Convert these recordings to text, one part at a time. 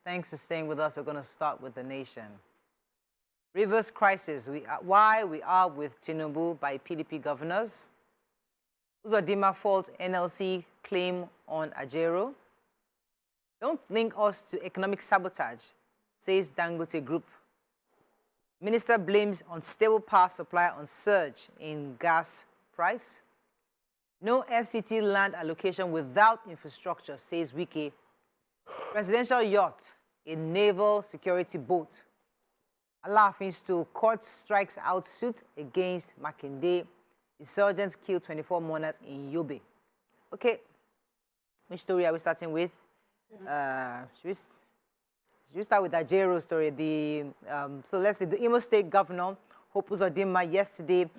Thanks for staying with us. We're going to start with the nation. Rivers crisis. Why we are with Tinubu by PDP governors. Uzodimma faults NLC claim on Ajero. Don't link us to economic sabotage, says Dangote Group. Minister blames unstable power supply on surge in gas price. No FCT land allocation without infrastructure, says Wike. Presidential yacht, a naval security boat. Alaafin to court strikes out suit against Makinde. Insurgents kill 24 mourners in Yobe. Okay, which story are we starting with? Should we start with the Ajero story? So let's see, the Imo State Governor, Hope Uzodimma, yesterday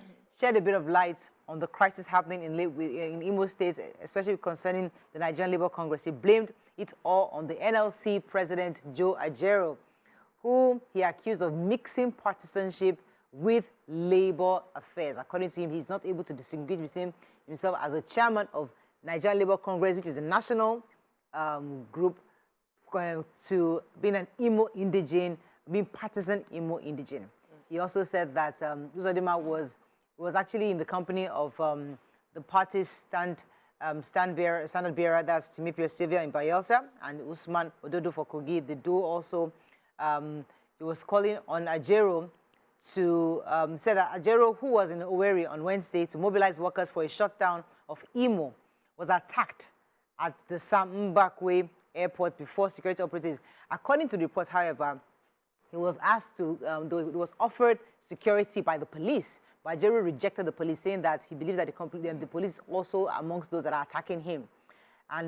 shed a bit of light on the crisis happening in Imo State, especially concerning the Nigerian Labour Congress. He blamed it all on the NLC President Joe Ajero, who he accused of mixing partisanship with labor affairs. According to him, he's not able to distinguish between himself as a chairman of Nigerian Labour Congress, which is a national group, to being an Imo indigene, being partisan Imo indigene. He also said that Uzodimma was actually in the company of the party's standard bearer, that's Timipio Sylvia in Bayelsa, and Usman Ododo for Kogi. The duo also, he was calling on Ajero to say that Ajero, who was in Owerri on Wednesday to mobilize workers for a shutdown of Imo, was attacked at the Sam Mbakwe airport before security operatives. According to the report, however, he was asked to, he was offered security by the police, but Ajero rejected the police, saying that he believes that the police is also amongst those that are attacking him.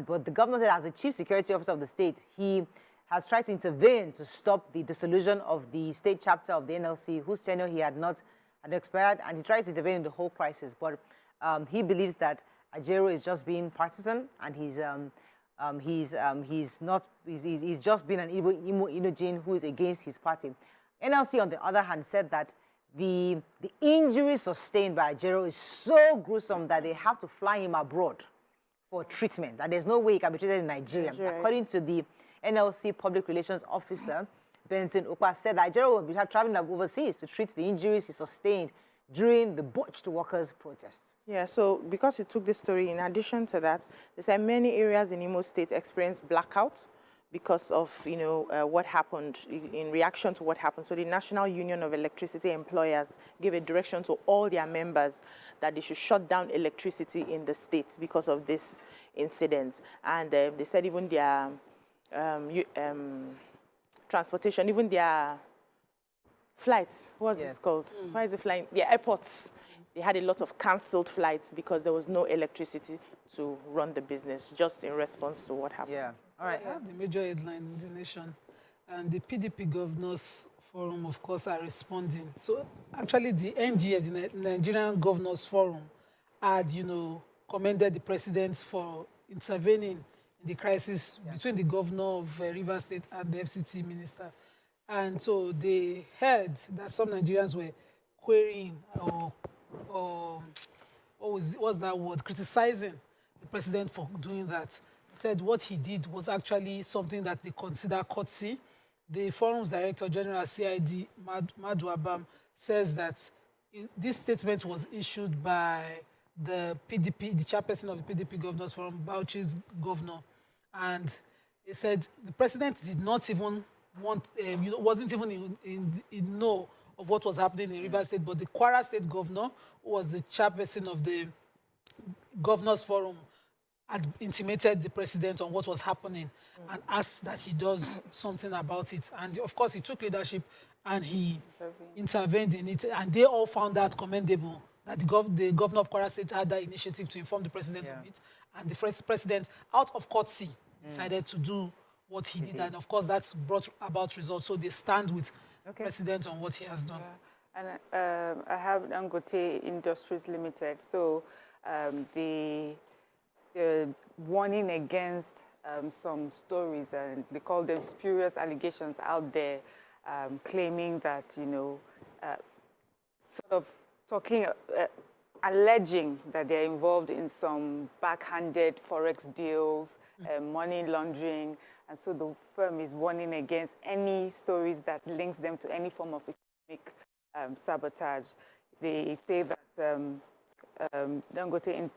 But the governor said, as the chief security officer of the state, he has tried to intervene to stop the dissolution of the state chapter of the NLC, whose tenure he had expired, and he tried to intervene in the whole crisis. But he believes that Ajero is just being partisan, and he's just been an Imo indigene who is against his party. NLC, on the other hand, said that the injury sustained by Ajero is so gruesome that they have to fly him abroad for treatment, that there's no way he can be treated in Nigeria. According to the NLC Public Relations Officer, Benson Okpa, said that Ajero will be traveling overseas to treat the injuries he sustained during the botched workers' protests. Yeah, so because you took this story, in addition to that, they said many areas in Imo State experienced blackout because of, what happened, in reaction to what happened. So the National Union of Electricity Employers gave a direction to all their members that they should shut down electricity in the state because of this incident. And they said even their transportation, even their flights, what's this called? Why is it flying? Yeah, airports. They had a lot of cancelled flights because there was no electricity to run the business, just in response to what happened. Yeah, all right. The major headline in the nation, and the PDP Governors Forum, of course, are responding. So actually, the NGF, the Nigerian Governors Forum, had, commended the president for intervening in the crisis between the governor of Rivers State and the FCT minister. And so they heard that some Nigerians were querying or what's that word, criticizing the president for doing that. He said what he did was actually something that they consider courtesy. The forum's director general, CID, Madu Abam, says that this statement was issued by the PDP, the chairperson of the PDP Governors Forum, Bauchi's governor. And he said the president did not even wasn't even in know of what was happening in Rivers State, but the Kwara State governor, who was the chairperson of the Governors Forum, had intimated the president on what was happening and asked that he does something about it. And of course, he took leadership and he intervened in it. And they all found that commendable, that the governor of Kwara State had that initiative to inform the president of it. And the president, out of courtesy, decided to do what he did. And of course, that's brought about results. So they stand with president on what he has done. And I have Dangote Industries Limited. So the warning against some stories, and they call them spurious allegations out there, claiming that, sort of talking, alleging that they're involved in some backhanded forex deals, money laundering, And so the firm is warning against any stories that links them to any form of economic sabotage. They say that Dangote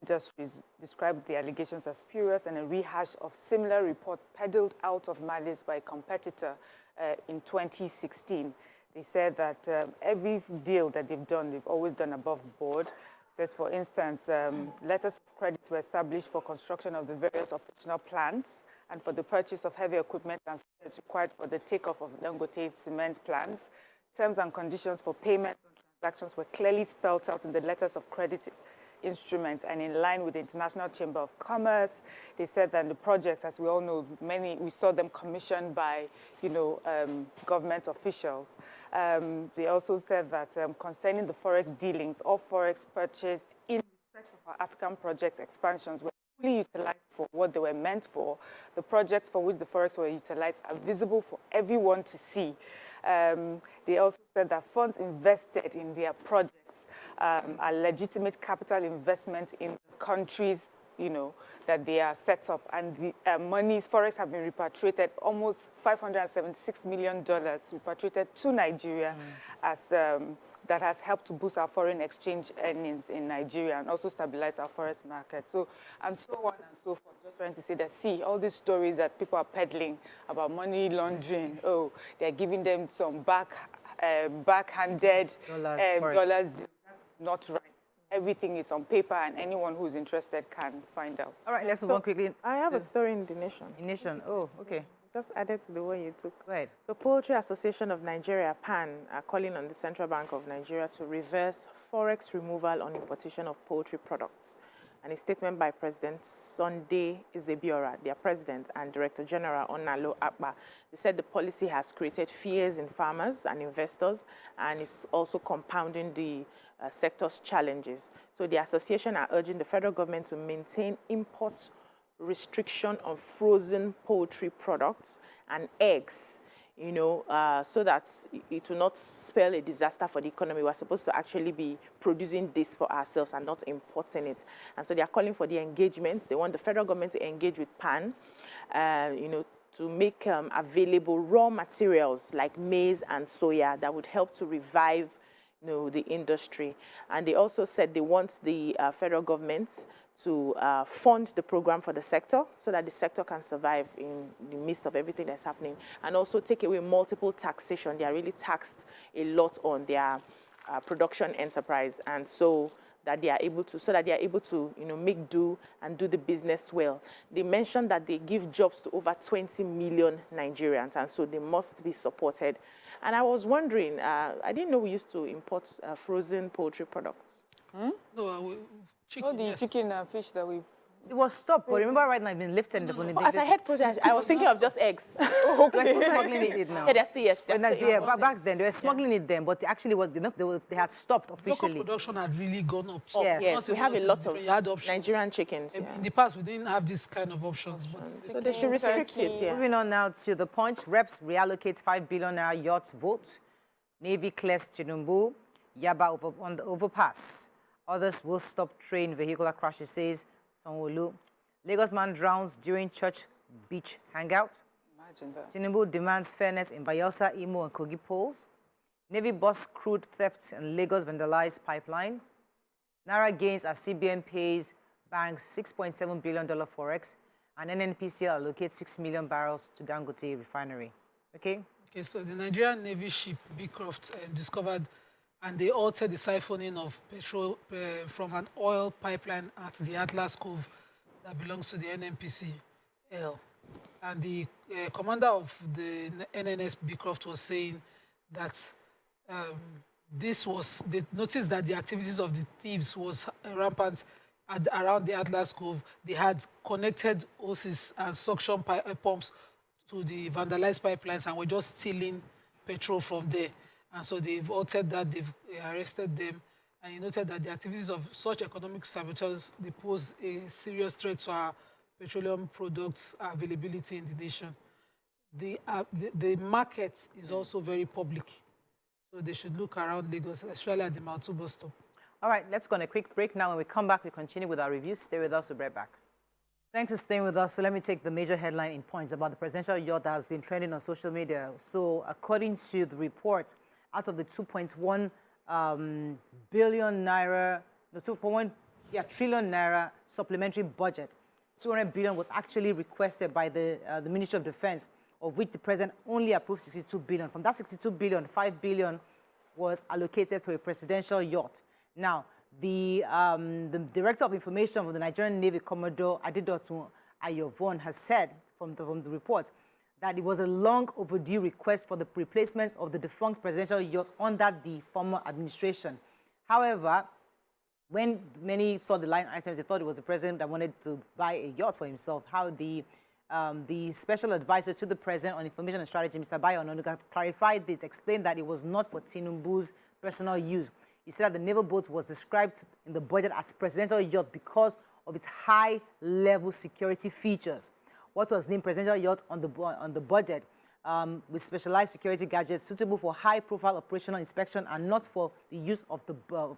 Industries described the allegations as spurious and a rehash of similar report peddled out of malice by a competitor in 2016. They said that every deal that they've always done above board. It says, for instance, letters of credit were established for construction of the various operational plants and for the purchase of heavy equipment and spares required for the takeoff of Dangote's cement plants. Terms and conditions for payment transactions were clearly spelled out in the letters of credit instruments and in line with the International Chamber of Commerce. They said that the projects, as we all know, we saw them commissioned by, government officials. They also said that concerning the forex dealings, all forex purchased in respect of our African projects expansions were fully utilized for what they were meant for. The projects for which the forex were utilized are visible for everyone to see. They also said that funds invested in their projects are legitimate capital investment in the countries, that they are set up. And the monies, forex have been repatriated, almost $576 million repatriated to Nigeria as that has helped to boost our foreign exchange earnings in Nigeria and also stabilize our forex market. So, and so on and so forth. Just trying to say that, see, all these stories that people are peddling about money laundering, they're giving them some backhanded dollars. That's not right. Everything is on paper, and anyone who's interested can find out. All right, let's move on quickly. I have a story in The Nation. In Nation, oh, okay. Just added to the one you took. Go ahead. So Poultry Association of Nigeria, PAN, are calling on the Central Bank of Nigeria to reverse forex removal on importation of poultry products. And a statement by President Sunday Izebiora, their president, and Director General Onalo Akpa, they said the policy has created fears in farmers and investors and is also compounding the sector's challenges. So the association are urging the federal government to maintain import restriction on frozen poultry products and eggs, so that it will not spell a disaster for the economy. We're supposed to actually be producing this for ourselves and not importing it. And so they are calling for the engagement. They want the federal government to engage with PAN, to make available raw materials like maize and soya that would help to revive the industry. And they also said they want the federal government to fund the program for the sector so that the sector can survive in the midst of everything that's happening, and also take away multiple taxation. They are really taxed a lot on their production enterprise, and so that they are able to, make do and do the business well. They mentioned that they give jobs to over 20 million Nigerians, and so they must be supported. And I was wondering, I didn't know we used to import frozen poultry products. No, chicken. All the chicken and fish that we... It was stopped, but remember right now it's been lifted. As I heard project, I was thinking of just eggs. We're still smuggling it now. Yeah, that's the yes. But back then, they were smuggling it then, but actually they had stopped officially. Local production had really gone up. Yes, we have a lot of you had options. Nigerian chickens. Yeah. In the past, we didn't have this kind of options. But So they should restrict it, yeah. Moving on now to the Punch. Reps reallocate 5 billion naira yacht vote. Navy clears Tinubu. Yaba on the overpass. Others will stop train vehicular crashes, says Sanwo-Olu. Lagos man drowns during church beach hangout. Imagine that. Tinubu demands fairness in Bayelsa, Imo, and Kogi polls. Navy bus crude theft and Lagos vandalized pipeline. Naira gains as CBN pays banks $6.7 billion forex, and NNPCL allocates 6 million barrels to Dangote refinery. Okay? Okay, so the Nigerian Navy ship Beecroft discovered, and they altered the siphoning of petrol from an oil pipeline at the Atlas Cove that belongs to the NNPCL. And the commander of the NNS Beecroft was saying that they noticed that the activities of the thieves was rampant around the Atlas Cove. They had connected hoses and suction pumps to the vandalized pipelines and were just stealing petrol from there. And so they've altered that, they've arrested them, and he noted that the activities of such economic saboteurs, they pose a serious threat to our petroleum products availability in the nation. The market is also very public, so they should look around Lagos, especially at the Mautu bus stop. All right, let's go on a quick break now. When we come back, we continue with our reviews. Stay with us, we'll be right back. Thanks for staying with us. So let me take the major headline in points about the presidential yacht that has been trending on social media. So according to the report, out of the 2.1 billion naira, the 2.1 trillion naira supplementary budget, 200 billion was actually requested by the Ministry of Defense, of which the president only approved 62 billion. From that 62 billion, 5 billion was allocated to a presidential yacht. Now, the Director of Information of the Nigerian Navy, Commodore Adedotun Ayovon, has said from the report that it was a long overdue request for the replacement of the defunct presidential yacht under the former administration. However, when many saw the line items, they thought it was the president that wanted to buy a yacht for himself. How the special advisor to the president on information and strategy, Mr. Bayo Ononuga, clarified this, explained that it was not for Tinubu's personal use. He said that the naval boat was described in the budget as presidential yacht because of its high-level security features. What was named presidential yacht on the budget with specialized security gadgets suitable for high-profile operational inspection and not for the use of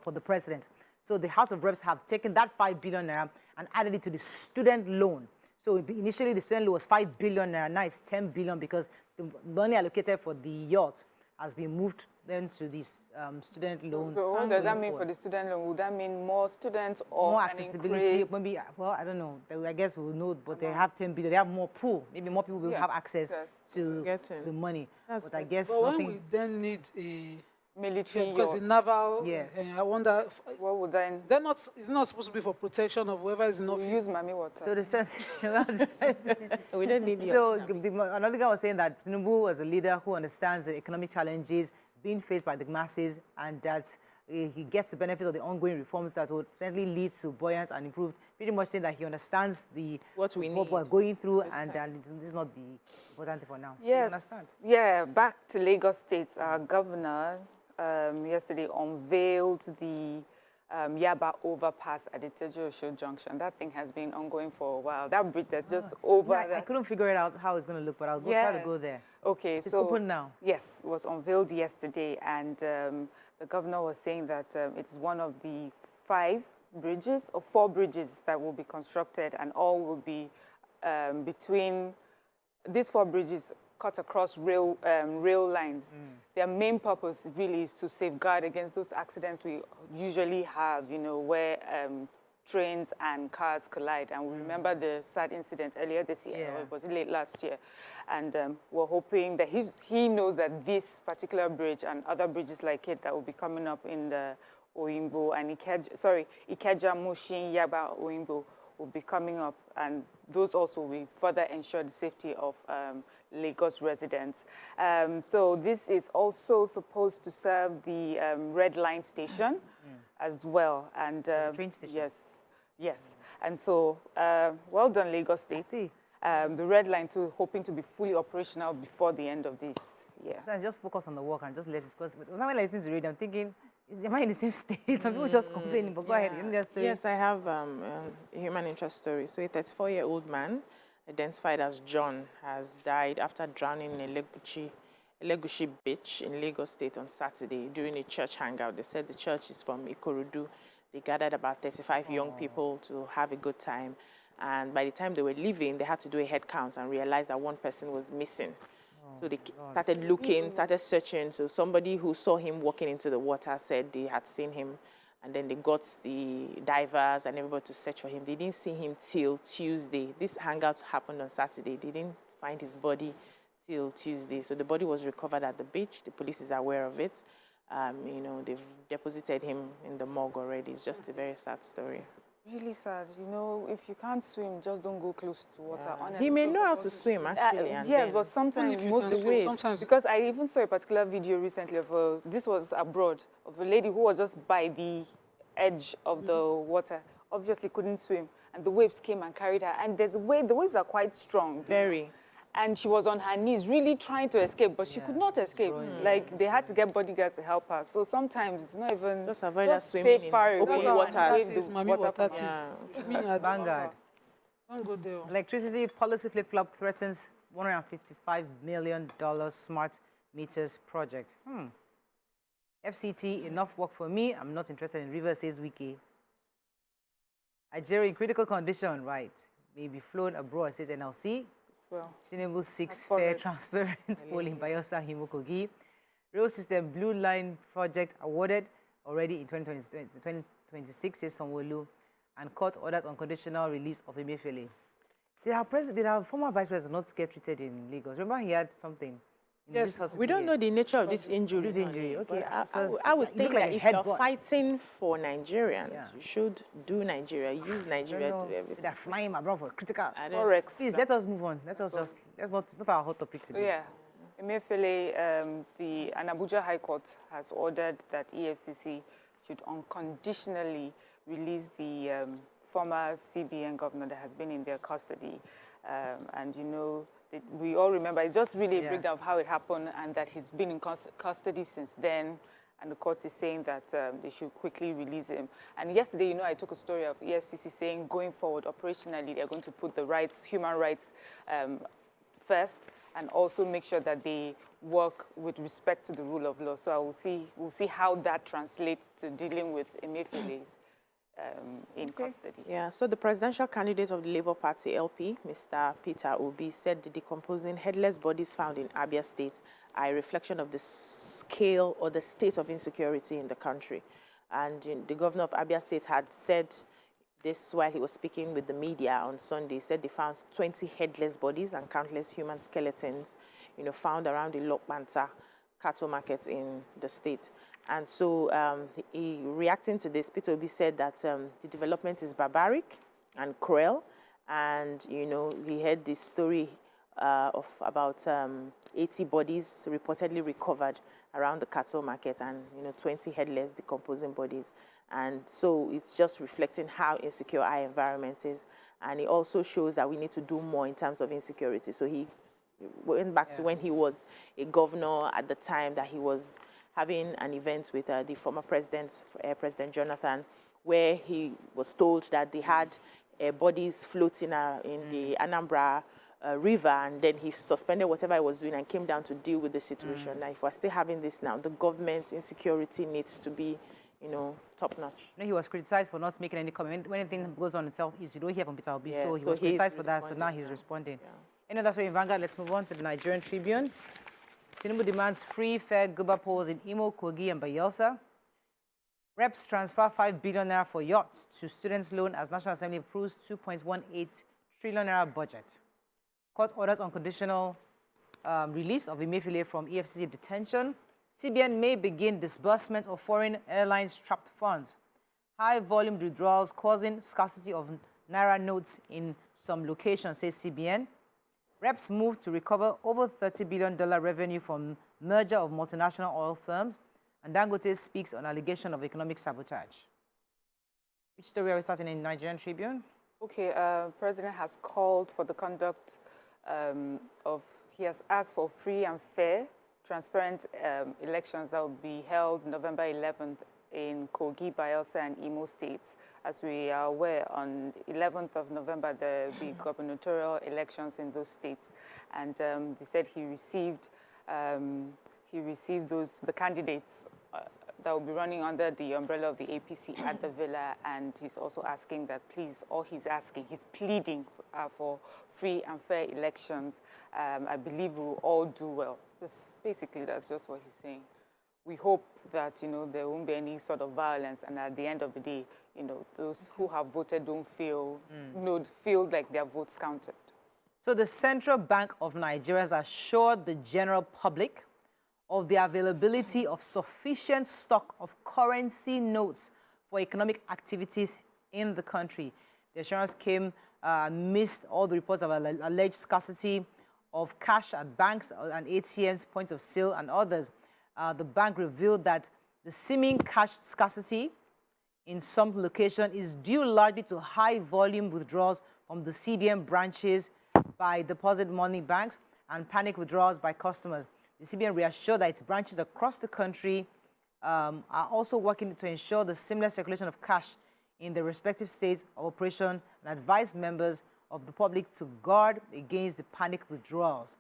for the president. So the House of Reps have taken that 5 billion naira and added it to the student loan. So initially the student loan was 5 billion naira, now it's 10 billion because the money allocated for the yacht has been moved then to this student loan. So what does that mean for the student loan? Would that mean more students or more accessibility? Maybe, well, I don't know. I guess we'll know, but they have 10 billion. They have more pool. Maybe more people will have access to the money. But I guess but when we then need a military because the naval, yes. I wonder, what would then? they're not, it's not supposed to be for protection of whoever is in office. We use Mami water. So they said, We don't need so another guy was saying that Tinubu was a leader who understands the economic challenges being faced by the masses, and that he gets the benefits of the ongoing reforms that would certainly lead to buoyant and improved. Pretty much saying that he understands what we're going through, and this is not the important thing for now. Yes. So understand. Yeah. Back to Lagos State, our governor yesterday unveiled the Yaba overpass at the Tejo Junction. That thing has been ongoing for a while. That bridge that's just over. Yeah, I couldn't figure it out how it's going to look, but I'll try to go there. Okay, it's so open now. Yes, it was unveiled yesterday, and the governor was saying that it's one of the 5 bridges or 4 bridges that will be constructed, and all will be between these 4 bridges cut across rail lines. Their main purpose really is to safeguard against those accidents we usually have, you know, where trains and cars collide. And we remember the sad incident earlier this year, or was it late last year? And we're hoping that he knows that this particular bridge and other bridges like it that will be coming up in the Oyimbo and Ikeja, Mushin, Yaba, Oyimbo will be coming up, and those also will further ensure the safety of Lagos residents. So this is also supposed to serve the Red Line station as well. And train station. Yes. And so, well done, Lagos State. The Red Line too, hoping to be fully operational before the end of this year. So I just focus on the work and just let it, because when I listen to read, I'm thinking, am I in the same state? Some people just complaining, but go ahead. Yes, I have a human interest story. So a 34-year-old man, identified as John, has died after drowning in Elegushi Beach in Lagos State on Saturday during a church hangout. They said the church is from Ikorodu. They gathered about 35 young people to have a good time. And by the time they were leaving, they had to do a head count and realized that one person was missing. So they started looking, started searching. So somebody who saw him walking into the water said they had seen him. And then they got the divers and everybody to search for him. They didn't see him till Tuesday. This hangout happened on Saturday. They didn't find his body till Tuesday. So the body was recovered at the beach. The police is aware of it. You know, they've deposited him in the morgue already. It's just a very sad story. Really sad. You know, if you can't swim, just don't go close to water. Honestly. He may know how to swim, actually. But sometimes most of the waves. Because I even saw a particular video recently of this was abroad, of a lady who was just by the edge of the water. Obviously couldn't swim, and the waves came and carried her. And there's a way, the waves are quite strong. Very. And she was on her knees, really trying to escape, but she could not escape. Like, they had to get bodyguards to help her. So sometimes it's not even... Just avoid that swimming in open water. Vanguard. Don't go there. Electricity policy flip-flop threatens $155 million smart meters project. FCT, enough work for me. I'm not interested in River, says Wiki. Nigeria in critical condition, right? may be flown abroad, says NLC. As well. Tinubu seeks That's fair, correct. transparent polling by Bayelsa Himokogi. Rail system Blue Line project awarded already in 2026, says Sanwo-Olu. And court orders unconditional release of Emefiele. Did our former vice president not get treated in Lagos? Remember he had something in Yes, this hospital We don't here? know the nature of this injury. This injury, okay. But Because I would you look think like that a if you're headbutt. fighting for Nigerians, Yeah. you should do Nigeria, use Nigeria, do everything. They're flying abroad for critical. I don't- Forex. Please, let us move on. Let's not, it's not our hot topic So, today. yeah, Emefiele, an Abuja High Court has ordered that EFCC should unconditionally release the former CBN governor that has been in their custody. And, you know, we all remember, it's just really a Yeah. breakdown of how it happened and that he's been in custody since then. And the court is saying that they should quickly release him. And yesterday, you know, I took a story of EFCC saying going forward, operationally, they're going to put the rights, human rights first, and also make sure that they work with respect to the rule of law. So we'll see how that translates to dealing with Emefiele's in custody. Yeah, so the presidential candidate of the Labour Party, LP, Mr. Peter Obi, said the decomposing headless bodies found in Abia State are a reflection of the scale or the state of insecurity in the country. And the governor of Abia State had said this while he was speaking with the media on Sunday. He said they found 20 headless bodies and countless human skeletons, you know, found around the Lokbanta cattle market in the state. And so reacting to this, Peter Obi said that the development is barbaric and cruel. And, you know, he heard this story of about 80 bodies reportedly recovered around the cattle market and, you know, 20 headless decomposing bodies. And so it's just reflecting how insecure our environment is. And it also shows that we need to do more in terms of insecurity. So he went back to when he was a governor at the time that he was having an event with the former president, President Jonathan, where he was told that they had bodies floating in the Anambra River, and then he suspended whatever he was doing and came down to deal with the situation. Now, if we're still having this now, the government's insecurity needs to be, you know, top-notch. You know, he was criticized for not making any comment. When anything goes on in Southeast, you don't hear from Peter Obi, Yeah, so he so was criticized for he's that, so now he's responding, responding. yeah. Any other story in Vanguard? Let's move on to the Nigerian Tribune. Tinubu demands free, fair Guba polls in Imo, Kogi, and Bayelsa. Reps transfer 5 billion naira for yachts to students' loan as National Assembly approves 2.18 trillion naira budget. Court orders unconditional release of Emefiele from EFCC detention. CBN may begin disbursement of foreign airlines trapped funds. High volume withdrawals causing scarcity of naira notes in some locations, says CBN. Reps move to recover over $30 billion revenue from merger of multinational oil firms, and Dangote speaks on allegation of economic sabotage. Which story are we starting in Nigerian Tribune? Okay, President has called for the conduct he has asked for free and fair, transparent elections that will be held November 11th in Kogi, Bayelsa, and Imo states. As we are aware, on 11th of November, there will be gubernatorial elections in those states. And he said he received the candidates that will be running under the umbrella of the APC at the villa, and he's also asking that please, or he's pleading for free and fair elections. I believe we will all do well. Basically, that's just what he's saying. We hope that, you know, there won't be any sort of violence, and at the end of the day, you know, those who have voted don't feel like their votes counted. So the Central Bank of Nigeria has assured the general public of the availability of sufficient stock of currency notes for economic activities in the country. The assurance came amidst all the reports of alleged scarcity of cash at banks and ATMs, points of sale, and others. The bank revealed that the seeming cash scarcity in some locations is due largely to high volume withdrawals from the CBN branches by deposit money banks and panic withdrawals by customers. The CBN reassured that its branches across the country are also working to ensure the seamless circulation of cash in the respective states of operation and advise members of the public to guard against the panic withdrawals.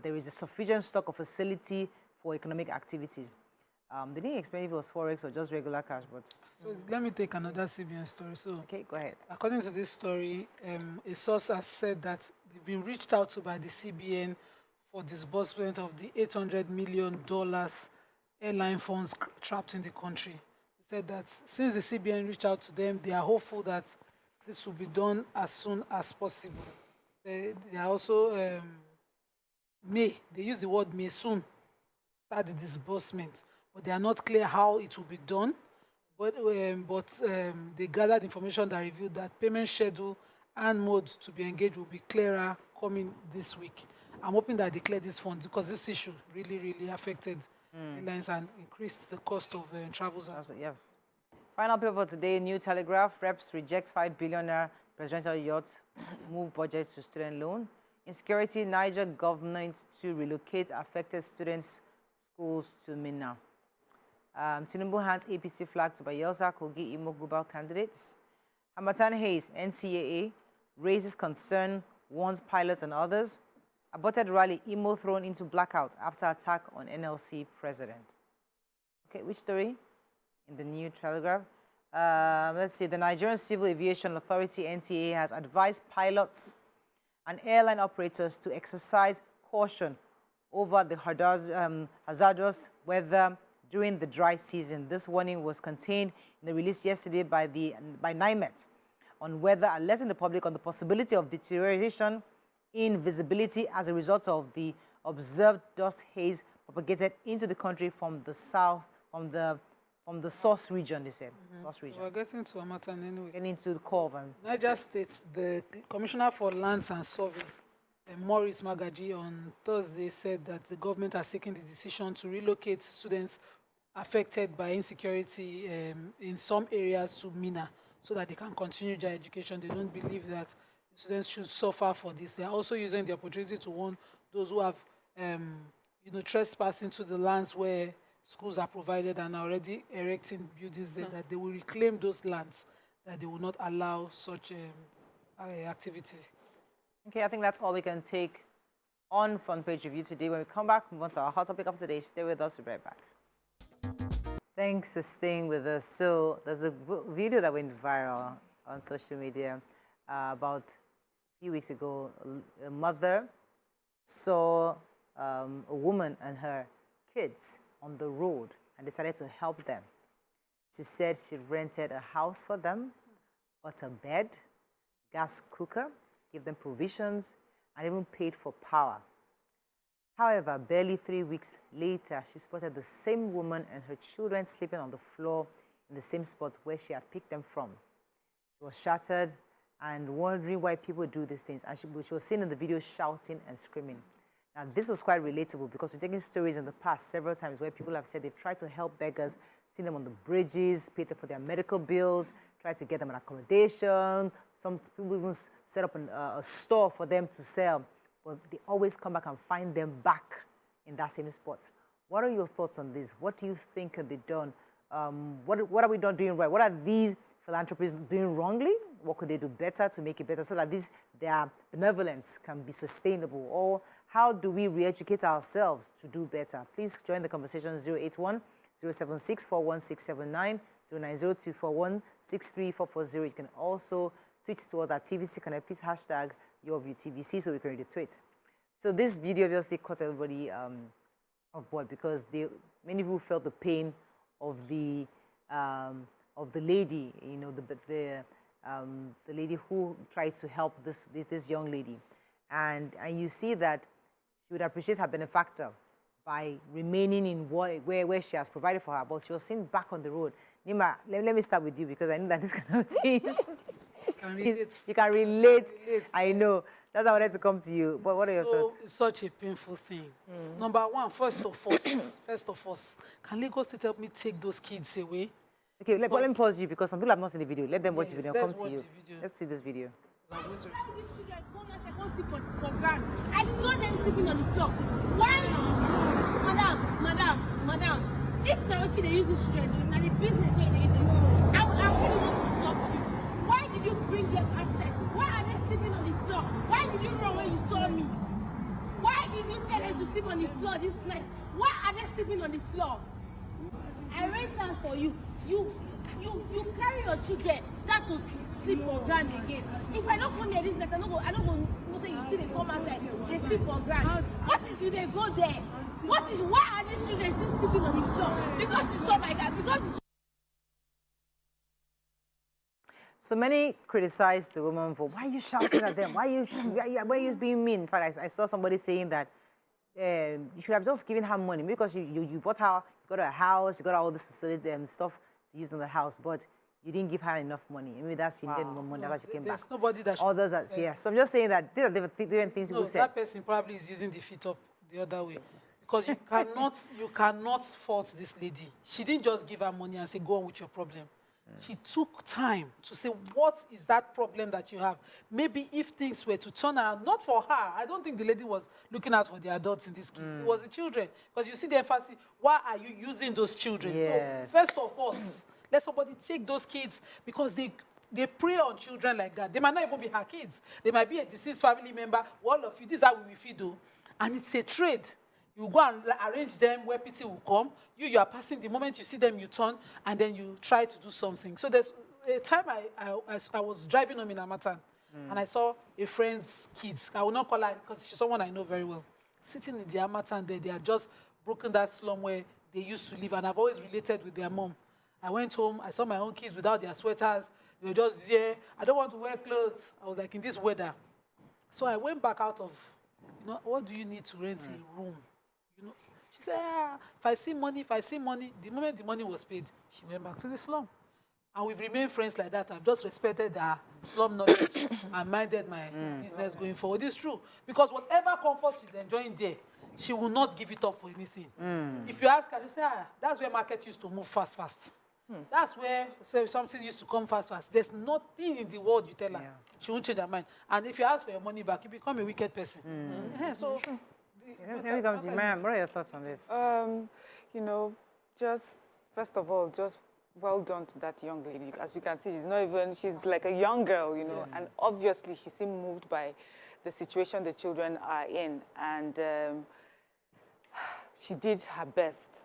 There is a sufficient stock of facility for economic activities. They didn't explain if it was Forex or just regular cash, but... So let me take another CBN story. So, okay, go ahead. according to this story, a source has said that they've been reached out to by the CBN for disbursement of the $800 million airline funds trapped in the country. They said that since the CBN reached out to them, they are hopeful that this will be done as soon as possible. They are also, they use the word may soon start the disbursement, but they are not clear how it will be done. But they gathered information that revealed that payment schedule and modes to be engaged will be clearer coming this week. I'm hoping that they clear these funds because this issue really affected airlines and increased the cost of travels. Yes. Final paper for today, New Telegraph. Reps reject $5 billion presidential yacht, move budget to student loan. Insecurity, Niger government to relocate affected students' schools to Minna. Tinubu hands APC flag to Bayelsa, Kogi, Imo, Gubal candidates. Hamatan Hayes, NCAA, raises concern, warns pilots and others. Aborted rally, Imo thrown into blackout after attack on NLC president. Okay, which story? In the New Telegraph. Let's see, the Nigerian Civil Aviation Authority, NCAA, has advised pilots and airline operators to exercise caution over the hazardous weather during the dry season. This warning was contained in the release yesterday by NIMET on weather, alerting the public on the possibility of deterioration in visibility as a result of the observed dust haze propagated into the country from the south, from the source region, they said. Source region. We're getting to Hamatan anyway. Getting into the core. Niger State, the Commissioner for Lands and Survey, Maurice Magaji, on Thursday said that the government has taken the decision to relocate students affected by insecurity in some areas to Minna so that they can continue their education. They don't believe that students should suffer for this. They are also using the opportunity to warn those who have, trespassed into the lands where schools are provided and are already erecting buildings there, that they will reclaim those lands, that they will not allow such activity. Okay, I think that's all we can take on Front Page Review today. When we come back, move on to our hot topic of today. Stay with us, we'll be right back. Thanks for staying with us. So there's a video that went viral on social media about a few weeks ago. A mother saw a woman and her kids on the road and decided to help them. She said she rented a house for them, got a bed, gas cooker, gave them provisions, and even paid for power. However, barely 3 weeks later, she spotted the same woman and her children sleeping on the floor in the same spot where she had picked them from. She was shattered and wondering why people do these things. And she was seen in the video shouting and screaming. Now, this was quite relatable because we've taken stories in the past several times where people have said they've tried to help beggars, seen them on the bridges, paid them for their medical bills, tried to get them an accommodation. Some people even set up a store for them to sell, but they always come back and find them back in that same spot. What are your thoughts on this? What do you think can be done? What are we not doing right? What are these philanthropists doing wrongly? What could they do better to make it better so that their benevolence can be sustainable? Or how do we re-educate ourselves to do better? Please join the conversation 081-076-41679, 090-241-63440. You can also tweet to us at TVC Connect. Please hashtag YourViewTVC so we can read the tweet. So this video obviously caught everybody off board because many people felt the pain of the lady, the lady who tried to help this young lady, and you see that she would appreciate her benefactor by remaining in where she has provided for her, but she was seen back on the road. Nima, let me start with you because I know that this kind of things you can relate. I know. That's why I wanted to come to you. But what are your thoughts? It's such a painful thing. Number one, first of all, can Lagos State help me take those kids away? Okay, let me pause you because some people have not seen the video. Let them watch the video and come to you. Let's see this video. How these children come and supposed to sleep for ground? I saw them sleeping on the floor. Why? Madam, if seriously they use these children, and the business where they do, I really want to stop you. Why did you bring them upstairs? Why are they sleeping on the floor? Why did you run when you saw me? Why did you tell them to sleep on the floor this night? Why are they sleeping on the floor? I rent house for you. You carry your children, start to sleep for ground again. If I don't come here this night, I don't go say you still dey come outside, they sleep for ground. What is you they go there? Why are these children still sleeping on the floor? Because it's so my God, because it's So many criticize the woman for, why are you shouting at them? Why are you being mean? In fact, I saw somebody saying that you should have just given her money because you bought her, you got her a house, you got all this facility and stuff to use in the house, but you didn't give her enough money. Maybe that's she needed more money, that's why she came back. There's nobody that Others are, yeah. So I'm just saying that these are different things people say. That person probably is using the feet up the other way. Because you cannot fault this lady. She didn't just give her money and say, go on with your problem. She took time to say, what is that problem that you have? Maybe if things were to turn around, not for her. I don't think the lady was looking out for the adults in this case. It was the children. Because you see the emphasis, why are you using those children? Yes. So first of all, let somebody take those kids because they prey on children like that. They might not even be her kids. They might be a deceased family member. All of you, this is how we feed you. And it's a trade. You go and arrange them where pity will come. You are passing, the moment you see them, you turn, and then you try to do something. So there's a time I was driving home in Amatan, and I saw a friend's kids. I will not call her because she's someone I know very well. Sitting in the Amatan there, they had just broken that slum where they used to live, and I've always related with their mom. I went home, I saw my own kids without their sweaters. They were just there. I don't want to wear clothes. I was like, in this weather. So I went back out of, what do you need to rent a room? She said, if I see money, the moment the money was paid, she went back to the slum. And we've remained friends like that. I've just respected her slum knowledge and minded my business going forward. It's true. Because whatever comfort she's enjoying there, she will not give it up for anything. If you ask her, she say, that's where market used to move fast. That's where something used to come fast. There's nothing in the world you tell her. She won't change her mind. And if you ask for your money back, you become a wicked person. So... Let me come to you, Mariam. What are your thoughts on this? Just first of all, just well done to that young lady. As you can see, she's like a young girl, and obviously she seemed moved by the situation the children are in, and she did her best.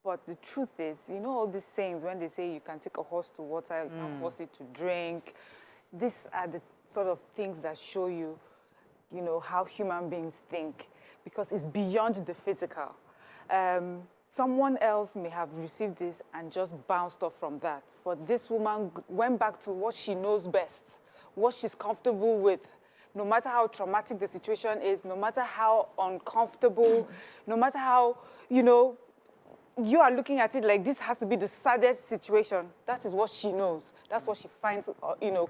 But the truth is, all these sayings when they say you can take a horse to water, you can force it to drink, these are the sort of things that show you, how human beings think. Because it's beyond the physical. Someone else may have received this and just bounced off from that. But this woman went back to what she knows best, what she's comfortable with. No matter how traumatic the situation is, no matter how uncomfortable, no matter how, you are looking at it like this has to be the saddest situation. That is what she knows. That's what she finds,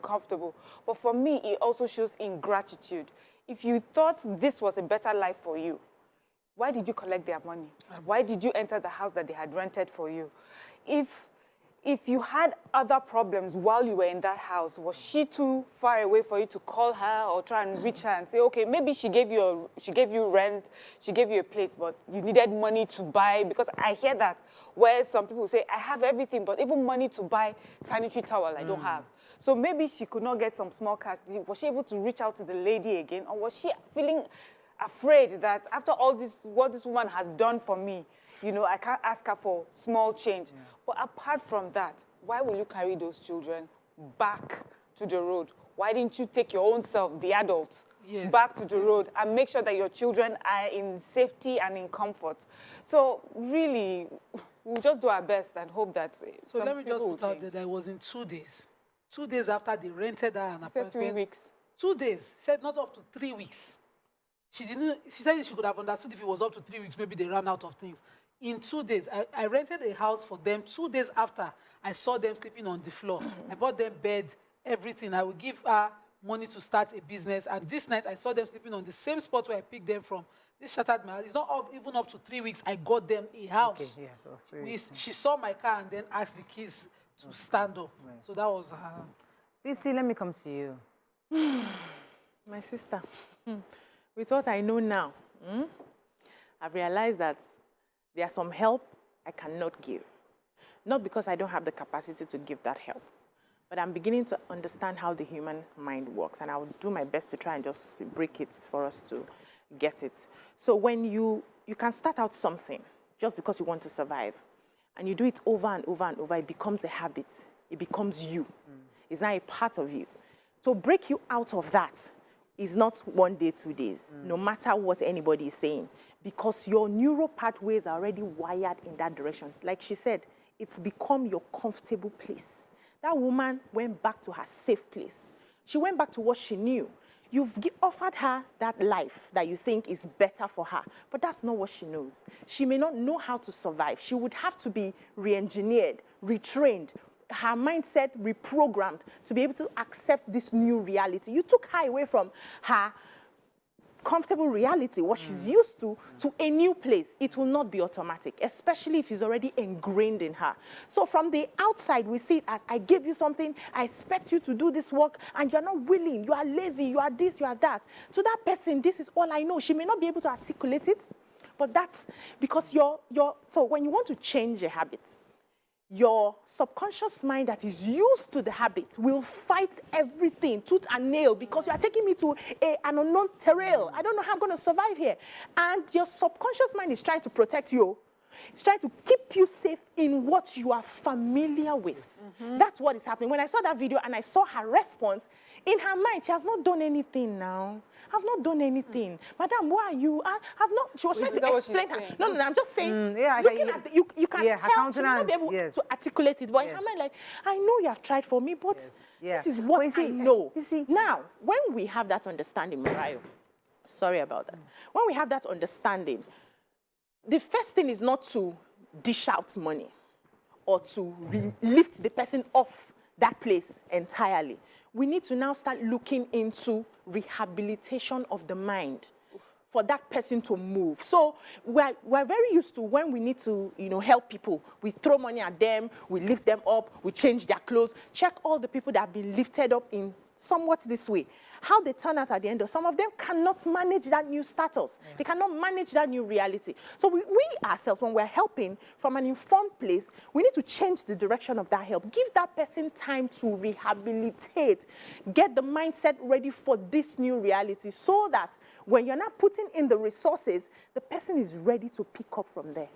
comfortable. But for me, it also shows ingratitude. If you thought this was a better life for you, why did you collect their money? Why did you enter the house that they had rented for you? If you had other problems while you were in that house, was she too far away for you to call her or try and reach her and say, okay, maybe she gave you rent, she gave you a place, but you needed money to buy? Because I hear that where some people say, I have everything, but even money to buy sanitary towel, I don't have. So maybe she could not get some small cash. Was she able to reach out to the lady again? Or was she feeling afraid that after all this, what this woman has done for me, I can't ask her for small change. Yeah. But apart from that, why will you carry those children back to the road? Why didn't you take your own self, the adult, back to the road and make sure that your children are in safety and in comfort? So really, we'll just do our best and hope that So let me just put out that I was in 2 days. 2 days after they rented her an apartment. 3 weeks. 2 days. Said not up to 3 weeks. She said she could have understood if it was up to 3 weeks, maybe they ran out of things. In 2 days, I rented a house for them. 2 days after, I saw them sleeping on the floor. I bought them bed, everything. I would give her money to start a business. And this night, I saw them sleeping on the same spot where I picked them from. This shattered my heart. It's not even up to 3 weeks. I got them a house. Okay, yeah, so 3 weeks. She saw my car and then asked the kids to stand up. Right. So that was her. BC, let me come to you. My sister, with what I know now, I've realized that there's some help I cannot give. Not because I don't have the capacity to give that help, but I'm beginning to understand how the human mind works, and I will do my best to try and just break it for us to get it. So when you can start out something just because you want to survive, and you do it over and over and over, it becomes a habit. It becomes you. It's now a part of you. To break you out of that is not 1 day, 2 days, no matter what anybody is saying, because your neural pathways are already wired in that direction. Like she said, it's become your comfortable place. That woman went back to her safe place. She went back to what she knew. You've offered her that life that you think is better for her, but that's not what she knows. She may not know how to survive. She would have to be re-engineered, retrained, her mindset reprogrammed to be able to accept this new reality. You took her away from her comfortable reality, what she's used to a new place. It will not be automatic, especially if it's already ingrained in her. So from the outside, we see it as, I gave you something, I expect you to do this work, and you're not willing, you are lazy, you are this, you are that. To that person, this is all I know. She may not be able to articulate it, but that's because so when you want to change a habit, your subconscious mind that is used to the habit will fight everything, tooth and nail, because you are taking me to an unknown terrain. I don't know how I'm going to survive here. And your subconscious mind is trying to protect you. It's trying to keep you safe in what you are familiar with. That's what is happening. When I saw that video and I saw her response, in her mind, she has not done anything now. I've not done anything. Madam, why are you? I've not. She was trying to explain her. No, I'm just saying. Looking at you can tell she may not be able to articulate it. But in her mind, like, I know you have tried for me, but this is what I know. You see, now, when we have that understanding, Morayo, sorry about that. When we have that understanding, the first thing is not to dish out money or to lift the person off that place entirely. We need to now start looking into rehabilitation of the mind for that person to move. So we're very used to when we need to, help people. We throw money at them, we lift them up, we change their clothes. Check all the people that have been lifted up in somewhat this way. How they turn out at the end of some of them cannot manage that new status. They cannot manage that new reality. So we ourselves, when we're helping from an informed place, we need to change the direction of that help. Give that person time to rehabilitate. Get the mindset ready for this new reality so that when you're not putting in the resources, the person is ready to pick up from there.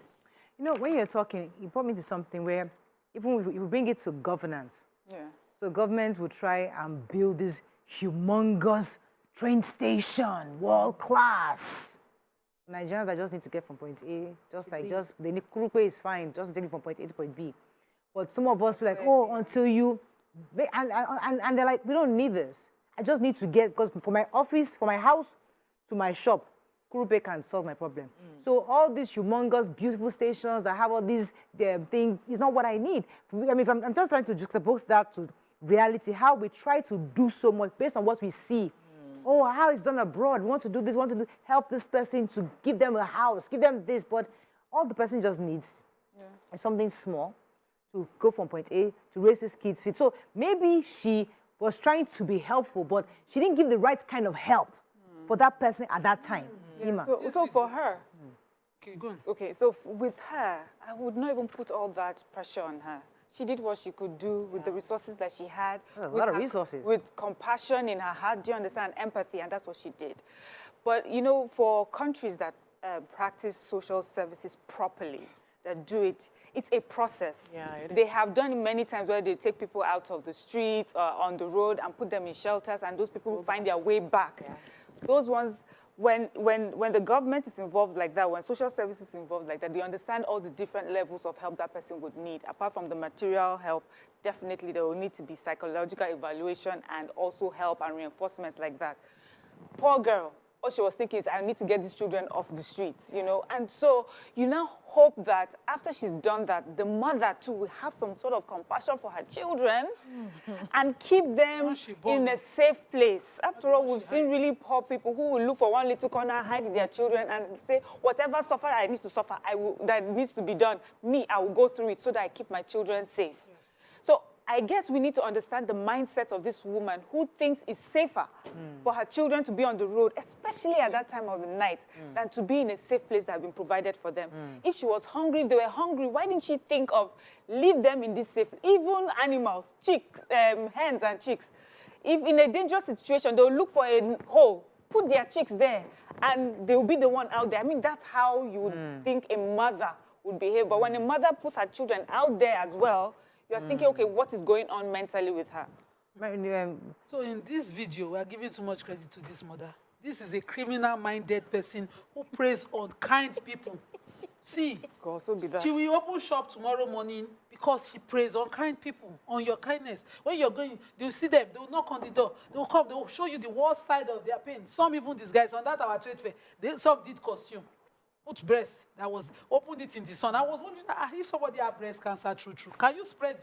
When you're talking, you brought me to something where even if you bring it to governance, so governments will try and build this humongous train station, world class. Nigerians that just need to get from point A, they need Kurupe is fine, just take it from point A to point B. But some of us feel like, until you, and they're like, we don't need this. I just need to get, because from my office, from my house to my shop, Kurupe can solve my problem. So all these humongous, beautiful stations that have all these things is not what I need. I mean, I'm just trying to juxtapose that to reality, how we try to do so much based on what we see. How it's done abroad. We want to do this, help this person to give them a house, give them this, but all the person just needs is something small to go from point A to raise his kids' feet. So maybe she was trying to be helpful, but she didn't give the right kind of help for that person at that time. So for her, Okay, go on. okay, so with her, I would not even put all that pressure on her. She did what she could do with the resources that she had. A lot of resources. With compassion in her heart, do you understand? Empathy, and that's what she did. But, for countries that practice social services properly, that do it, it's a process. They have done it many times where they take people out of the streets or on the road and put them in shelters, and those people will find their way back. Those ones, when the government is involved like that, when social services is involved like that, they understand all the different levels of help that person would need. Apart from the material help, definitely there will need to be psychological evaluation and also help and reinforcements like that. Poor girl, all she was thinking is, I need to get these children off the streets, And so you now hope that after she's done that, the mother too will have some sort of compassion for her children and keep them in a safe place. After all, we've seen really poor people who will look for one little corner, hide their children, and say, whatever suffer I need to suffer, that needs to be done, I will go through it so that I keep my children safe. So I guess we need to understand the mindset of this woman who thinks it's safer for her children to be on the road, especially at that time of the night, than to be in a safe place that has been provided for them. If she was hungry, if they were hungry, why didn't she think of leave them in this safe, even animals, chicks, hens and chicks. If in a dangerous situation, they'll look for a hole, put their chicks there, and they'll be the one out there. I mean, that's how you would think a mother would behave. But when a mother puts her children out there as well, you're thinking, okay, what is going on mentally with her? So in this video, we are giving too much credit to this mother. This is a criminal-minded person who preys on kind people. See, Could also be that. she will open shop tomorrow morning because she preys on kind people, on your kindness. When you're going, they'll see them, they'll knock on the door, they'll come, they'll show you the worst side of their pain. Some even these guys, on that our trade fair, some did costume. Put breast, that was, opened it in the sun. I was wondering, if somebody has breast cancer, true, can you spread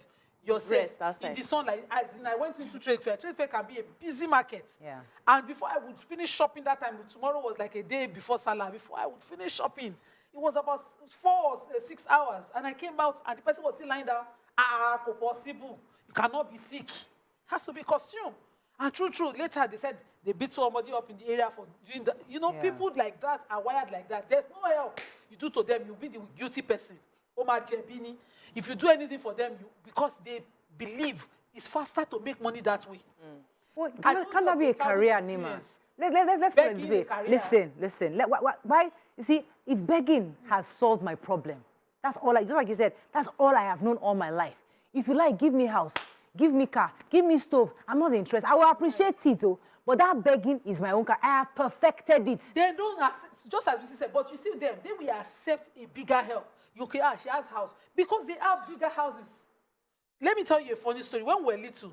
yourself in the sun? Like, as in, I went into trade fair. Trade fair can be a busy market. Yeah. And before I would finish shopping that time, tomorrow was like a day before Salah, before I would finish shopping, it was about 4 or 6 hours. And I came out, and the person was still lying down. Possible. You cannot be sick. It has to be costume. And true, later they said they beat somebody up in the area for doing that. You know, people like that are wired like that. There's no help you do to them, you'll be the guilty person. Omar Jebini, if you do anything for them, because they believe it's faster to make money that way. Well, can that be a career, Nima? Let's put it this way. Listen. Why? You see, if begging has solved my problem, that's all just like you said, that's all I have known all my life. If you like, give me house, give me car, give me stove. I'm not interested. I will appreciate it, though. But that begging is my own car. I have perfected it. They don't accept, just as we said, but you see them, they will accept a bigger help. She has house. Because they have bigger houses. Let me tell you a funny story. When we were little,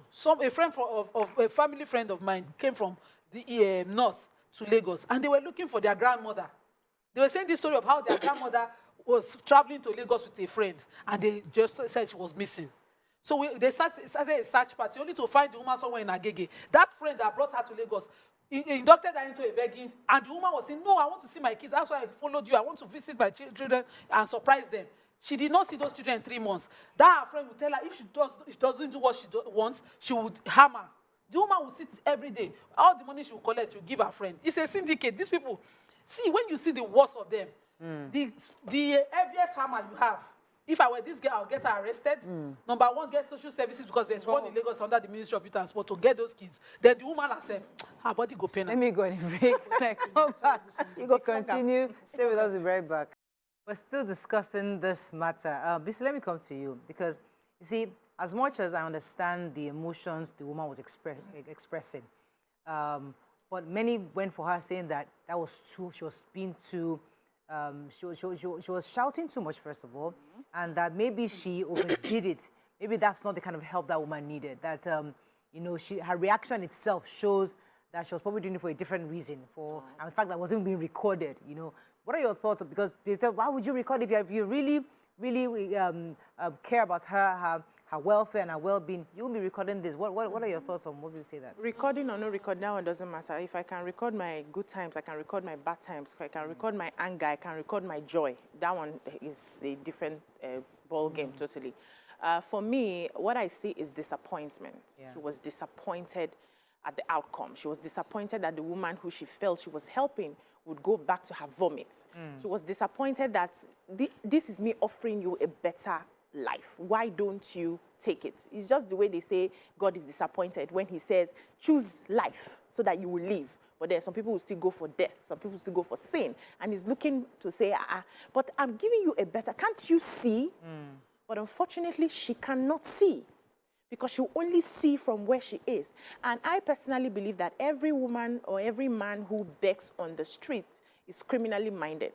a family friend of mine came from the north to Lagos, and they were looking for their grandmother. They were saying this story of how their grandmother was traveling to Lagos with a friend, and they just said she was missing. So they started a search party only to find the woman somewhere in Agege. That friend that brought her to Lagos inducted her into a begging, and the woman was saying, no, I want to see my kids. That's why I followed you. I want to visit my children and surprise them. She did not see those children in 3 months. That her friend would tell her if she doesn't do what she wants, she would hammer. The woman will sit every day. All the money she will collect, she will give her friend. It's a syndicate. These people, see, when you see the worst of them, the heaviest hammer you have, if I were this girl, I'll get her arrested. Number one, get social services, because there's one in Lagos under the Ministry of Youth and Sport to get those kids. Then the woman herself, her body go pain. Let me go and break. Come back. You go continue. Stay with us. We'll be right back. We're still discussing this matter. Bisi, let me come to you, because, you see, as much as I understand the emotions the woman was expressing, but many went for her saying that was too, she was being too, she was shouting too much, first of all, and that maybe she overdid it. Maybe that's not the kind of help that woman needed. That, you know, her reaction itself shows that she was probably doing it for a different reason, and the fact that it wasn't being recorded, you know. What are your thoughts? Because they said, why would you record if you really care about her welfare and her well-being? You won't be recording this. What are your thoughts on what you say that? Recording or no record, that one doesn't matter. If I can record my good times, I can record my bad times. If I can record my anger, I can record my joy. That one is a different ball game, totally. For me, what I see is disappointment. Yeah. She was disappointed at the outcome. She was disappointed that the woman who she felt she was helping would go back to her vomit. She was disappointed that this is me offering you a better life. Why don't you take it? It's just the way they say God is disappointed when he says, choose life so that you will live. But there are some people who still go for death. Some people still go for sin. And he's looking to say, but I'm giving you a better, can't you see? But unfortunately, she cannot see, because she only see from where she is. And I personally believe that every woman or every man who begs on the street is criminally minded.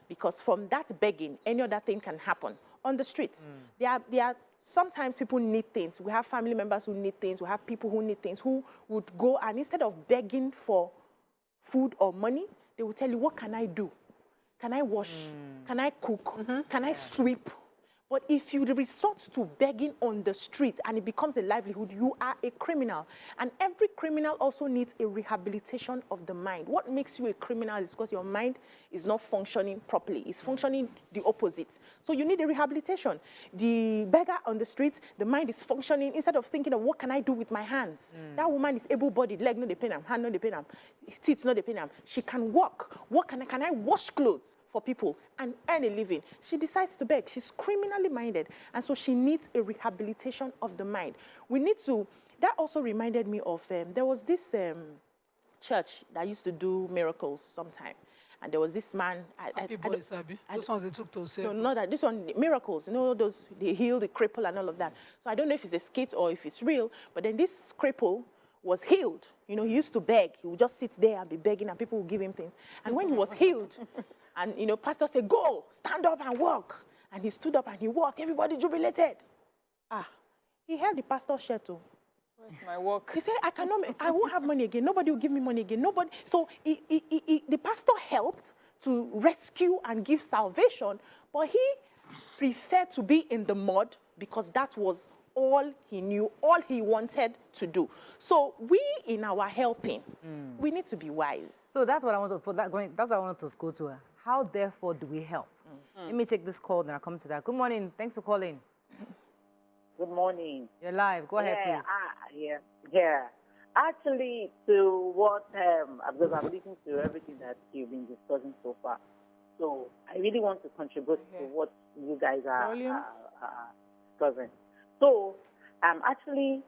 Because from that begging, any other thing can happen on the streets. There are sometimes people need things. We have family members who need things. We have people who need things, who would go, and instead of begging for food or money, they will tell you, what can I do? Can I wash? Can I cook? Can I sweep? But if you resort to begging on the street and it becomes a livelihood, you are a criminal. And every criminal also needs a rehabilitation of the mind. What makes you a criminal is because your mind is not functioning properly. It's functioning the opposite. So you need a rehabilitation. The beggar on the street, the mind is functioning. Instead of thinking of what can I do with my hands? That woman is able-bodied, leg no dey pain am, hand no dey pain am, teeth no dey pain am. She can walk. What can I wash clothes for people and earn a living? She decides to beg. She's criminally minded, and so she needs a rehabilitation of the mind. We need to, that also reminded me of, there was this church that used to do miracles sometime, And there was this man. Happy boys, Abby. Those ones they took to save. No, not that. This one, miracles. You know, those, they heal the cripple and all of that. So I don't know if it's a skit or if it's real, but then this cripple was healed. You know, he used to beg. He would just sit there and be begging, and people would give him things. And when he was healed, and, you know, pastor said, go, stand up and walk. And he stood up and he walked. Everybody jubilated. He held the pastor's shirt too. Where's my work? He said, I won't have money again. Nobody will give me money again. Nobody. So the pastor helped to rescue and give salvation, but he preferred to be in the mud because that was all he knew, all he wanted to do. So we, in our helping, we need to be wise. So that's what I want to, that's what I wanted to go to. How, therefore, do we help? Let me take this call, and I'll come to that. Good morning. Thanks for calling. Good morning. You're live. Go ahead, please. Yeah. Actually, to what, because I'm listening to everything that you've been discussing so far. So I really want to contribute to what you guys are discussing. So actually,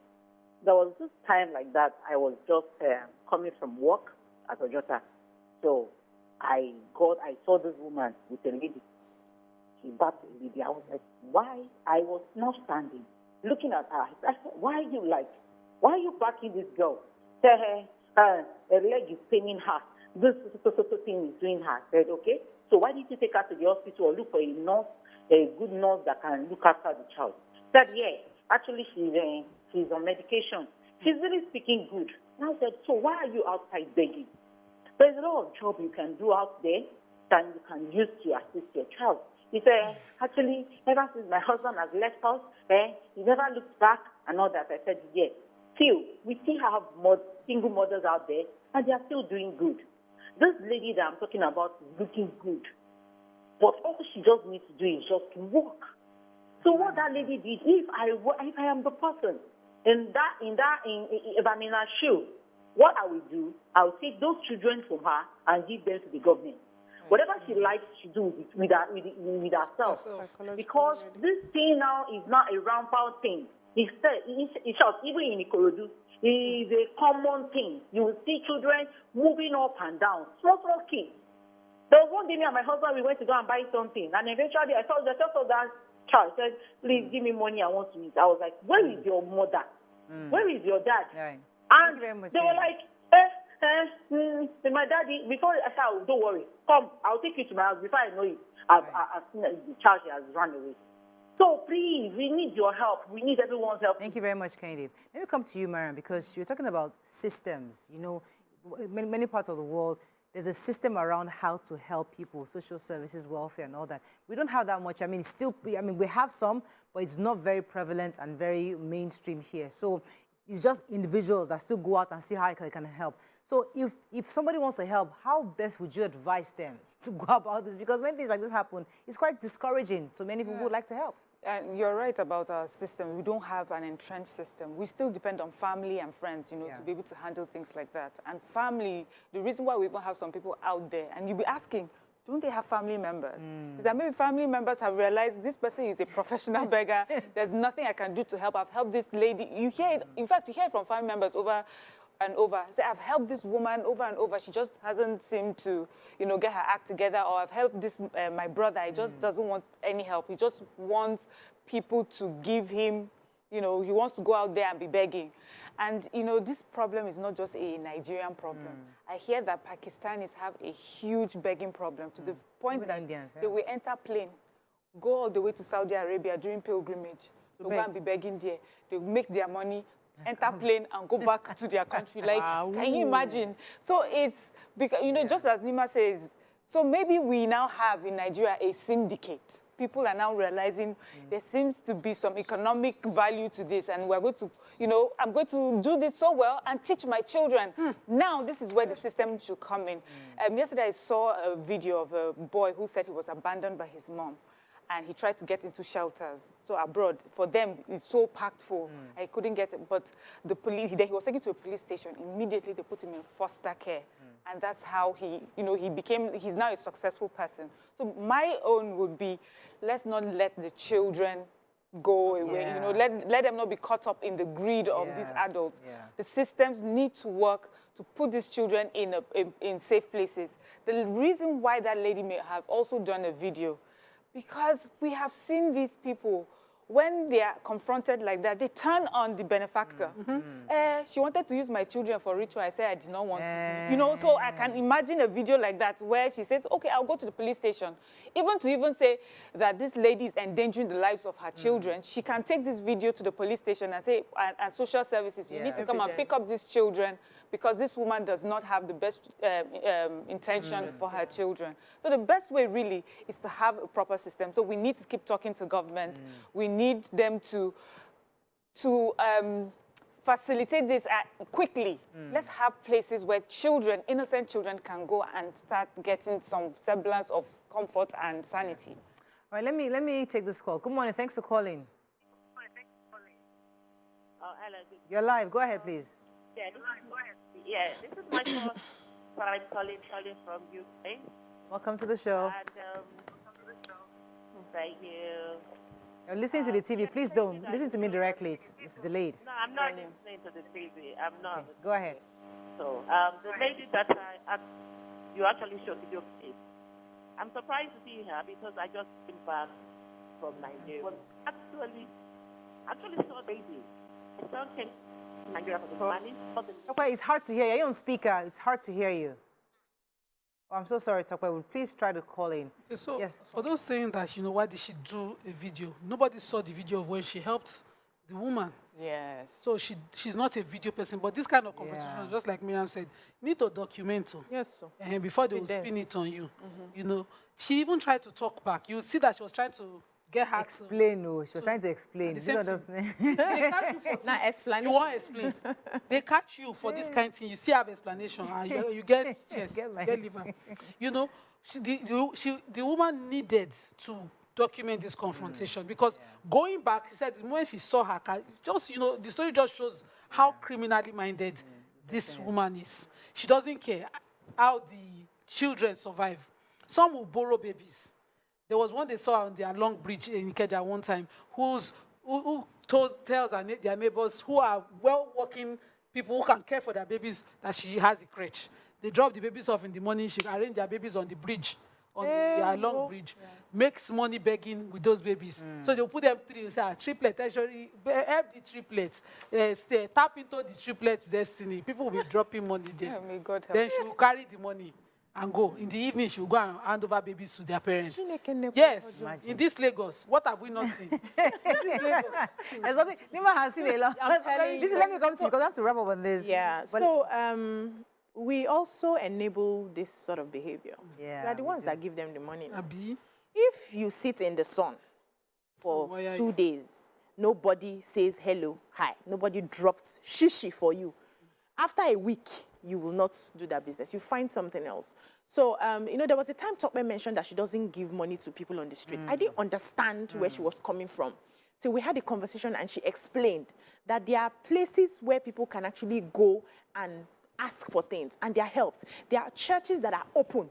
there was this time like that. I was just coming from work at Ojota. So I saw this woman with a lady. She backed a lady. I was like, why? I was not standing, looking at her. I said, why are you backing this girl? Tell her her leg is paining her. This thing is doing her. I said, okay. So why did you take her to the hospital or look for a nurse, a good nurse that can look after the child? Said, yeah, actually she's on medication. She's really speaking good. And I said, so why are you outside begging? There's a lot of job you can do out there that you can use to assist your child. He said, actually, ever since my husband has left us, he never looked back and all that. I said, yes. Still, we still have single mothers out there, and they are still doing good. This lady that I'm talking about is looking good. But all she just needs to do is just to walk. So what that lady did, if I am the person, if I'm in her shoe, what I will do, I will take those children from her and give them to the government. Whatever she likes to do with herself. Because this thing now is not a rampant thing. It's short, even in Ikorodu, it is a common thing. You will see children moving up and down, small kids. There was one day, me and my husband, we went to go and buy something, and eventually I saw that child said, please give me money, I want to eat. I was like, where is your mother? Where is your dad? Right. And they were like, my daddy, before I said, don't worry, come, I'll take you to my house. Before I know it, I've seen the child has run away. So please, we need your help. We need everyone's help. Thank you very much, Kennedy. Let me come to you, Mariam, because you're talking about systems. You know, many parts of the world, there's a system around how to help people, social services, welfare, and all that. We don't have that much. I mean, we have some, but it's not very prevalent and very mainstream here. So it's just individuals that still go out and see how they can help. So if somebody wants to help, how best would you advise them to go about this? Because when things like this happen, it's quite discouraging to many people who would like to help. And you're right about our system. We don't have an entrenched system. We still depend on family and friends, you know, to be able to handle things like that. And family, the reason why we even have some people out there, and you'll be asking, don't they have family members? Is that maybe family members have realized this person is a professional beggar. There's nothing I can do to help. I've helped this lady. You hear it, in fact, you hear it from family members over and over. Say, I've helped this woman over and over. She just hasn't seemed to, you know, get her act together. Or I've helped this, my brother. He just doesn't want any help. He just wants people to give him, you know, he wants to go out there and be begging. And, you know, this problem is not just a Nigerian problem. I hear that Pakistanis have a huge begging problem to the point that Indians, they will enter plane, go all the way to Saudi Arabia during pilgrimage, to go and be begging there. They make their money, enter plane and go back to their country. Like, can you imagine? So it's, because, you know, just as Nima says, so maybe we now have in Nigeria a syndicate. People are now realizing there seems to be some economic value to this, and we're going to, you know, I'm going to do this so well and teach my children. Now, this is where the system should come in. Yesterday, I saw a video of a boy who said he was abandoned by his mom, and he tried to get into shelters. So abroad, for them, it's so packed full. I couldn't get it, but the police, he was taken to a police station. Immediately, they put him in foster care. And that's how he, you know, he's now a successful person. So my own would be, let's not let the children go away. You know, let them not be caught up in the greed of these adults. The systems need to work to put these children in safe places. The reason why that lady may have also done a video, because we have seen these people, when they are confronted like that, they turn on the benefactor. She wanted to use my children for ritual. I said I did not want to. You know, so I can imagine a video like that where she says, okay, I'll go to the police station. Even say that this lady is endangering the lives of her children, she can take this video to the police station and say, and social services, you need to come and pick up these children because this woman does not have the best intention for her children. So the best way really is to have a proper system. So we need to keep talking to government. We need them to facilitate this quickly. Let's have places where children, innocent children, can go and start getting some semblance of comfort and sanity. All right, let me take this call. Good morning. Thanks for calling. Hello. You're live. Go ahead, please. This is my first time calling from UK. Welcome to the show. And thank you. You're listening to the TV. Please don't listen to me directly. It's delayed. No, I'm not listening to the TV. I'm not. Okay, go ahead. So, the lady that you actually showed video clip, I'm surprised to see her because I just came back from Nigeria. But actually saw the lady. My son came to Nigeria for the money. Okay, it's hard to hear you. You're on speaker. It's hard to hear you. Oh, I'm so sorry, Tokwe. Please try to call in. Okay, so yes. For those saying that, you know, why did she do a video? Nobody saw the video of when she helped the woman. Yes. So she's not a video person, but this kind of competition, just like Miriam said, you need to document it. Yes, sir. And before they will spin it on you. You know, she even tried to talk back. You see that she was trying to get her explain. She was trying to explain. The same thing. They catch you for not explain. You won't explain. They catch you for this kind of thing. You still have explanation. And you get chest, get liver. You know, the woman needed to document this confrontation because going back, she said when she saw her car, just, you know, the story just shows how criminally minded this woman is. She doesn't care how the children survive. Some will borrow babies. There was one they saw on their long bridge in Ikeja one time who tells their neighbors who are well-working people who can care for their babies that she has a crèche. They drop the babies off in the morning. She arrange their babies on the bridge, on their long bridge, makes money begging with those babies. So they'll put them triplet, actually, help the triplets, tap into the triplets' destiny. People will be dropping money there. Yeah, may God help. Then she will carry the money and go. In the evening, she will go and hand over babies to their parents. Yes, in this Lagos, what have we not seen? In this Lagos. There's nothing, Nima has seen a lot. Let me come to you because I have to wrap up on this. Yeah, but so we also enable this sort of behavior. Yeah, we are the ones that give them the money. Abi? If you sit in the sun for 2 days, nobody says hello, hi, nobody drops shishi for you. After a week, you will not do that business. You find something else. So, you know, there was a time Tokwe mentioned that she doesn't give money to people on the street. I didn't understand where she was coming from. So we had a conversation and she explained that there are places where people can actually go and ask for things and they are helped. There are churches that are open.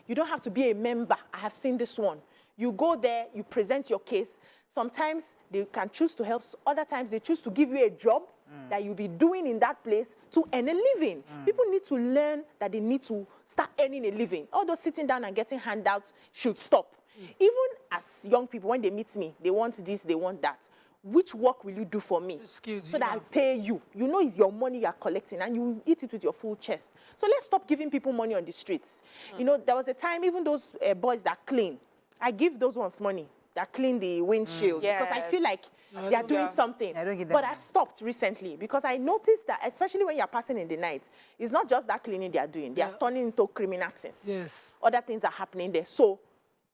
You don't have to be a member. I have seen this one. You go there, you present your case. Sometimes they can choose to help. Other times they choose to give you a job that you'll be doing in that place to earn a living. People need to learn that they need to start earning a living. All those sitting down and getting handouts should stop. Even as young people, when they meet me, they want this, they want that. Which work will you do for me so that I pay you? You know it's your money you're collecting and you eat it with your full chest. So let's stop giving people money on the streets. You know, there was a time, even those boys that clean, I give those ones money that clean the windshield because I feel like they are doing something. But I stopped recently because I noticed that, especially when you're passing in the night, it's not just that cleaning they are doing. They are turning into criminal things. Yes. Other things are happening there. So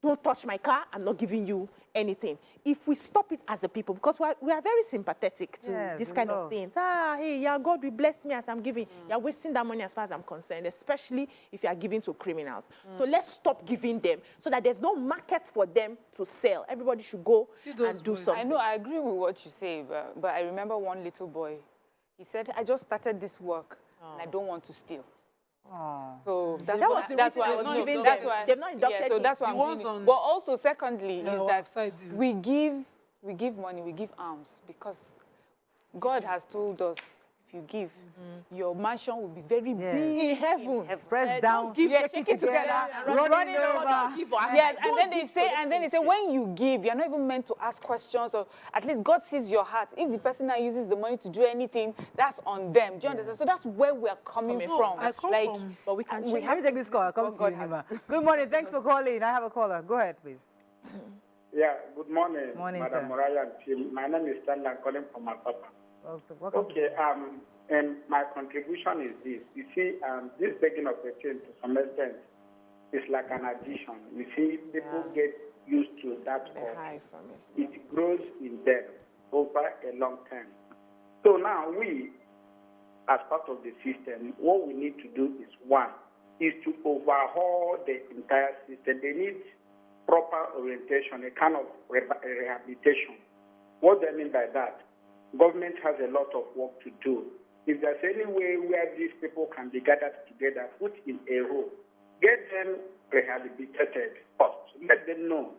don't touch my car. I'm not giving you anything. If we stop it as a people, because we are very sympathetic to this kind of things. Hey, yeah, God will bless me as I'm giving. You're wasting that money as far as I'm concerned, especially if you are giving to criminals. So let's stop giving them so that there's no market for them to sell. Everybody should go and do something. I know, I agree with what you say, but I remember one little boy. He said, I just started this work and I don't want to steal. So that's why they've not inducted so that's why I'm doing it. But also, secondly, is that we give we give money, we give alms, because God has told us, if you give, your mansion will be very big In heaven. Press down, shake it together, running over. Yes, and then they say, when you give, you're not even meant to ask questions, or at least God sees your heart. If the person that uses the money to do anything, that's on them. Do you understand? So that's where we are coming from. I come like, from- But we can Let me take this call. I'll come to you, Nima. Good morning. Thanks for calling. I have a caller. Go ahead, please. Yeah, good morning, Morning, Madam sir. Morayo and team. My name is Stanley. I'm calling from Palava. Welcome to Okay, and my contribution is this. You see, this begging of a child to some extent is like an addition. You see, people get used to that. high from it. It grows in them over a long time. So now we, as part of the system, what we need to do is one, is to overhaul the entire system. They need proper orientation, a kind of rehabilitation. What do I mean by that? Government has a lot of work to do. If there's any way where these people can be gathered together, put in a row, get them rehabilitated first. Let them know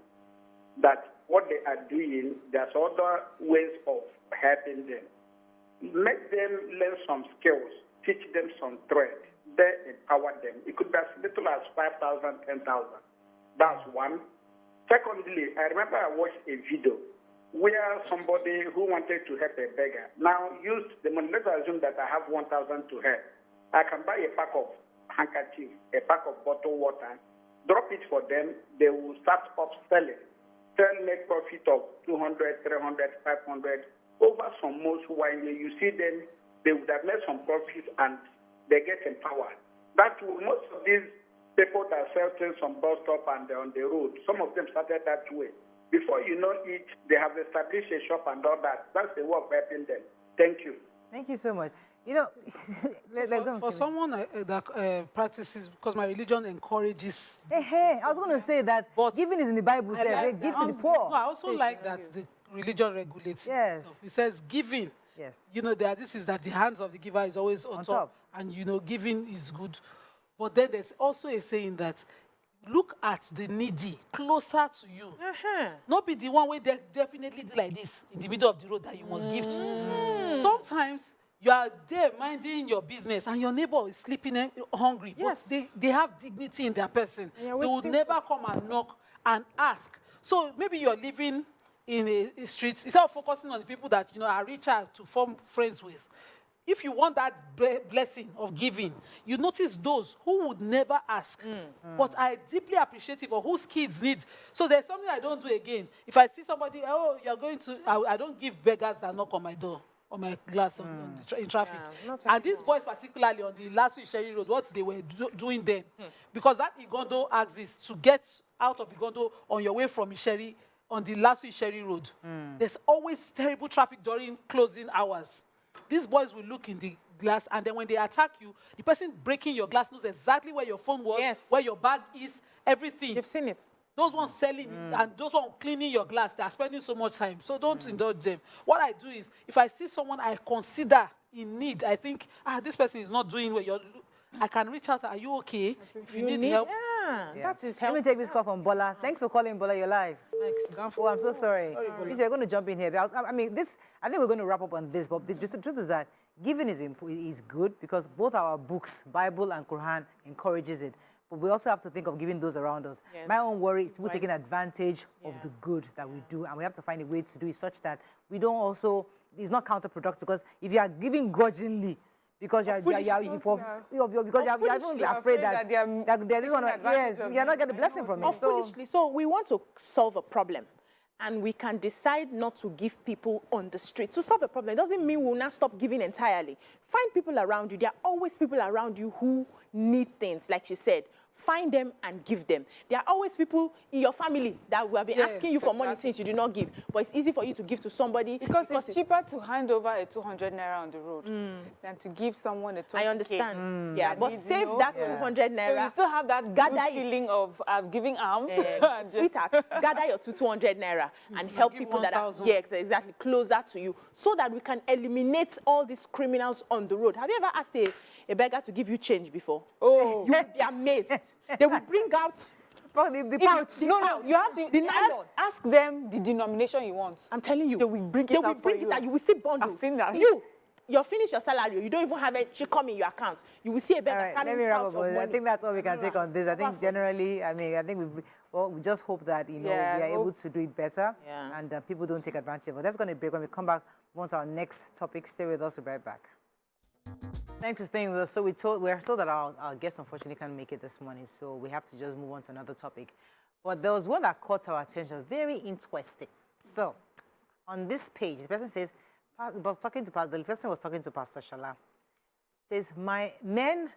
that what they are doing, there's other ways of helping them. Make them learn some skills, teach them some trade, then empower them. It could be as little as 5,000, 10,000. That's one. Secondly, I remember I watched a video where somebody who wanted to help a beggar now used the money. Let's assume that I have 1,000 to help. I can buy a pack of handkerchiefs, a pack of bottled water, drop it for them. They will start up selling. Make profit of 200, 300, 500 over some months. When you see them, they would have made some profits and they get empowered. That most of these people that sell things on bus stop and on the road, some of them started that way. Before you know it, they have established a shop and all that. That's the way of helping them. Thank you. Thank you so much. You know, For someone that practices, because my religion encourages. Hey, I was going to say that But giving is in the Bible. I Say, like give that. to the poor. No, I also like that the religion regulates. Yes. Stuff. It says giving. Yes. You know, this is that the hands of the giver is always on top. And, you know, giving is good. But then there's also a saying that look at the needy closer to you. Not be the one where they definitely do like this in the middle of the road that you must give to. Sometimes you are there minding your business and your neighbor is sleeping hungry. Yes. But they have dignity in their person. They would never come and knock and ask. So maybe you're living in a street, instead of focusing on the people that, you know, are richer to form friends with. If you want that blessing of giving, you notice those who would never ask, but are deeply appreciative of whose kids need. So there's something I don't do again. If I see somebody, oh, you're going to, I don't give beggars that knock on my door, on my glass in traffic. And these boys, particularly on the last week Sherry Road, what they were doing then, because that Igondo axis to get out of Igondo on your way from Isheri on the last week Sherry Road, there's always terrible traffic during closing hours. These boys will look in the glass, and then when they attack you, the person breaking your glass knows exactly where your phone was, where your bag is, everything. You've seen it. Those ones selling and those ones cleaning your glass, they are spending so much time. So don't indulge them. What I do is, if I see someone I consider in need, I think, this person is not doing well. I can reach out. Are you okay? If you need help. That is Let me take this call from Bola. Thanks for calling, Bola. You're live. Oh, I'm so sorry. You're going to jump in here. I mean, I think we're going to wrap up on this, but the truth is that giving is good because both our books, Bible and Quran, encourages it. But we also have to think of giving those around us. Yes. My own worry is people taking advantage of the good that we do, and we have to find a way to do it such that we don't also, it's not counterproductive, because if you are giving grudgingly, because you're afraid that you're not getting the blessing from it. So we want to solve a problem, and we can decide not to give people on the street. To solve a problem, it doesn't mean we'll not stop giving entirely. Find people around you. There are always people around you who need things, like she said. Find them and give them. There are always people in your family that will be asking you for money since you do not give. But it's easy for you to give to somebody. Because it's cheaper to hand over a 200 naira on the road than to give someone a 20K. I understand. Yeah, but save that 200 naira. So you still have that good feeling of giving alms. Sweetheart, gather your 200 naira and help people that are exactly closer to you, so that we can eliminate all these criminals on the road. Have you ever asked a beggar to give you change before? Oh, you would be amazed. They will bring out the pouch. No, you have to ask them the denomination you want. I'm telling you. They will bring it out for you. You will see bundles. I've seen that. You're finished your salary. You don't even have it. She come in your account. You will see a better. All right, let me wrap up. I think that's all we can take on this. I think generally, I think we just hope that we are able to do it better, and people don't take advantage of it. That's going to break. When we come back, once our next topic, stay with us. We'll be right back. Thanks for staying with us. So we're told that our guest unfortunately can't make it this morning, so we have to just move on to another topic. But there was one that caught our attention, very interesting. So on this page, the person says, the person was talking to Pastor Shala. Says, men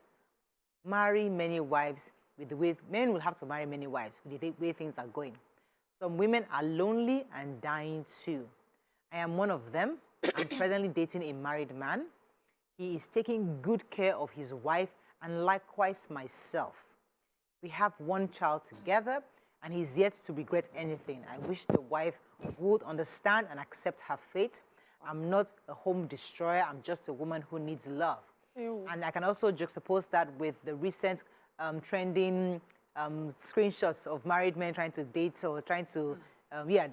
marry many wives with the way men will have to marry many wives with the way things are going. Some women are lonely and dying too. I am one of them. I'm presently dating a married man. He is taking good care of his wife and likewise myself. We have one child together and he's yet to regret anything. I wish the wife would understand and accept her fate. I'm not a home destroyer. I'm just a woman who needs love. Ew. And I can also juxtapose that with the recent trending screenshots of married men trying to date or trying to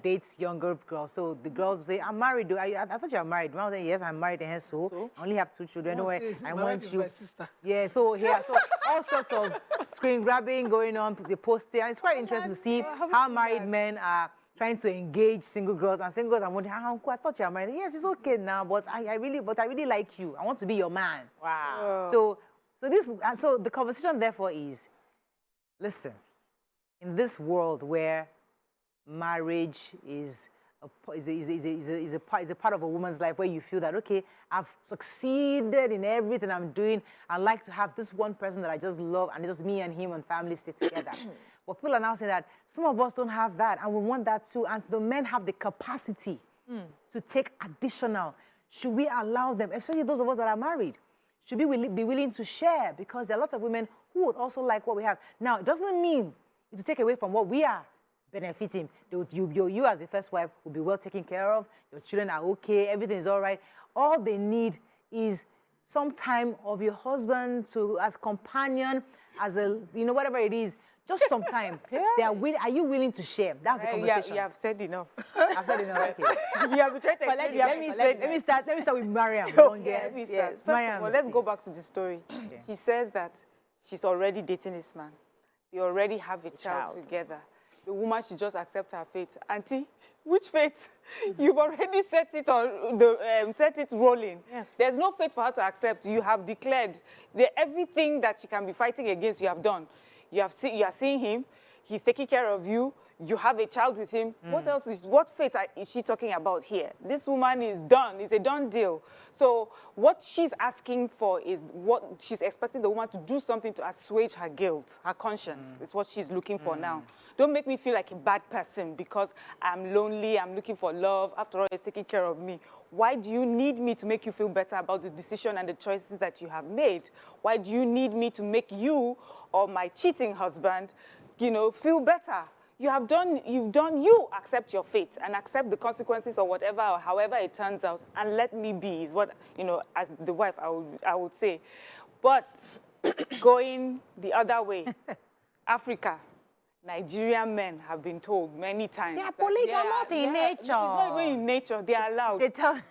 date younger girls. So the girls say, I'm married. I thought you were married. Mom said, yes, I'm married. And so I only have 2 children. Anyway, I want you. Yeah, so all sorts of screen grabbing going on, the posting. And it's quite interesting to see how married men are trying to engage single girls, and single girls are wondering, Uncle, I thought you were married. Yes, it's okay now, but I really like you. I want to be your man. Wow. So the conversation therefore is, listen, in this world where marriage is a part of a woman's life, where you feel that, okay, I've succeeded in everything I'm doing. I like to have this one person that I just love, and just me and him and family stay together. But people are now saying that some of us don't have that, and we want that too. And the men have the capacity to take additional. Should we allow them, especially those of us that are married, should we be willing to share? Because there are lots of women who would also like what we have. Now, it doesn't mean to take away from what we are benefiting. You as the first wife will be well taken care of. Your children are okay. Everything is all right. All they need is some time of your husband as companion, as whatever it is. Just some time. Are you willing to share? That's the conversation. You have said enough. I've said enough. Okay. You have tried to let me start with Mariam. Yes. Well, let's go back to the story. Okay. He says that she's already dating this man. They already have a child together. The woman should just accept her fate. Auntie, which fate? You've already set it rolling. Yes. There's no fate for her to accept. You have declared everything that she can be fighting against. You have done. You are seeing him. He's taking care of you. You have a child with him. What fate is she talking about here? This woman is done. It's a done deal. So what she's asking for is what she's expecting the woman to do something to assuage her guilt, her conscience. Is what she's looking for now. Don't make me feel like a bad person because I'm lonely, I'm looking for love. After all, he's taking care of me. Why do you need me to make you feel better about the decision and the choices that you have made? Why do you need me to make you or my cheating husband, feel better? You accept your fate and accept the consequences or whatever or however it turns out, and let me be is what, as the wife I would say. But going the other way, Africa, Nigerian men have been told many times. They are polygamous in nature. It's not even in nature, they are allowed. It's not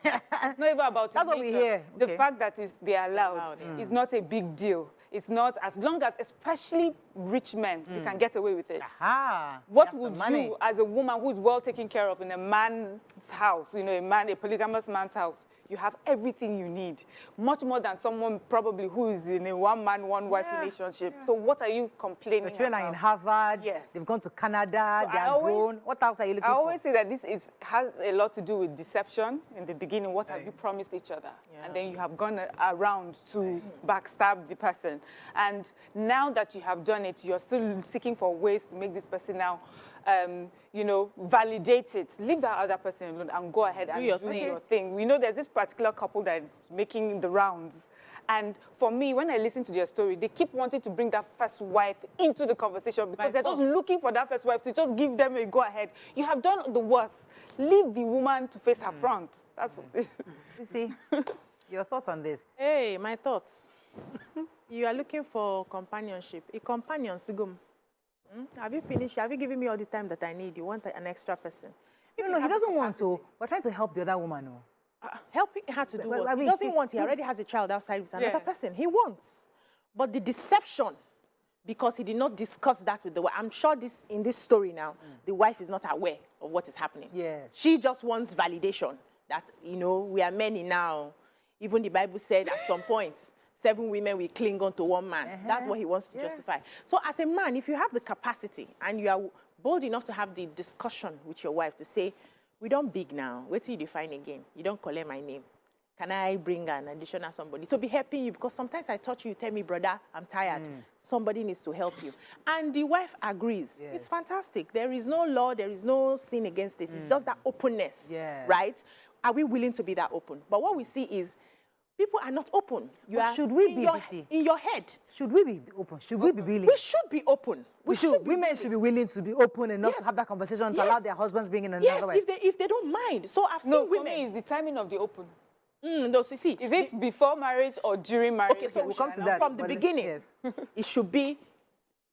even about That's what we hear. The fact that they are allowed is not a big deal. It's not, as long as, especially rich men, they can get away with it. Aha, what would you, as a woman who's well taken care of in a man's house, a polygamous man's house, you have everything you need, much more than someone probably who is in a one-man, one-wife relationship. So what are you complaining about? The children are in Harvard, they've gone to Canada, they are grown. What else are you looking for? I always say that this has a lot to do with deception in the beginning. What have you promised each other? And then you have gone around to backstab the person. And now that you have done it, you're still seeking for ways to make this person now validate it. Leave that other person alone and go ahead and do your thing. We know there's this particular couple that's making the rounds. And for me, when I listen to their story, they keep wanting to bring that first wife into the conversation because they're just looking for that first wife to just give them a go-ahead. You have done the worst. Leave the woman to face her front. That's You see, your thoughts on this? Hey, my thoughts. You are looking for companionship. A companion, Sigum. Have you finished? Have you given me all the time that I need? You want an extra person? No, he doesn't want to. We're trying to help the other woman. No. Helping her to do Well, what? I mean, He doesn't see, want. He already has a child outside with another Yeah. person. He wants. But the deception, because he did not discuss that with the wife. I'm sure in this story now, the wife is not aware of what is happening. Yes. She just wants validation that, we are many now. Even the Bible said at some point, 7 women will cling on to one man. That's what he wants to justify. So as a man, if you have the capacity and you are bold enough to have the discussion with your wife to say, we don't big now, wait till you define again. You don't collect my name. Can I bring an additional somebody to be helping you? Because sometimes I thought you tell me, brother, I'm tired. Somebody needs to help you. And the wife agrees. Yeah. It's fantastic. There is no law. There is no sin against it. It's just that openness, right? Are we willing to be that open? But what we see is people are not open. Should we be busy? In your head. Should we be open? Should we be willing? We should be open. Women should be willing to be open enough to have that conversation to allow their husbands being in another way. If they don't mind. So I've seen women. For me, it's the timing of the open. No, so see. Is it before marriage or during marriage? Okay, so we'll come to that. From the beginning, it should be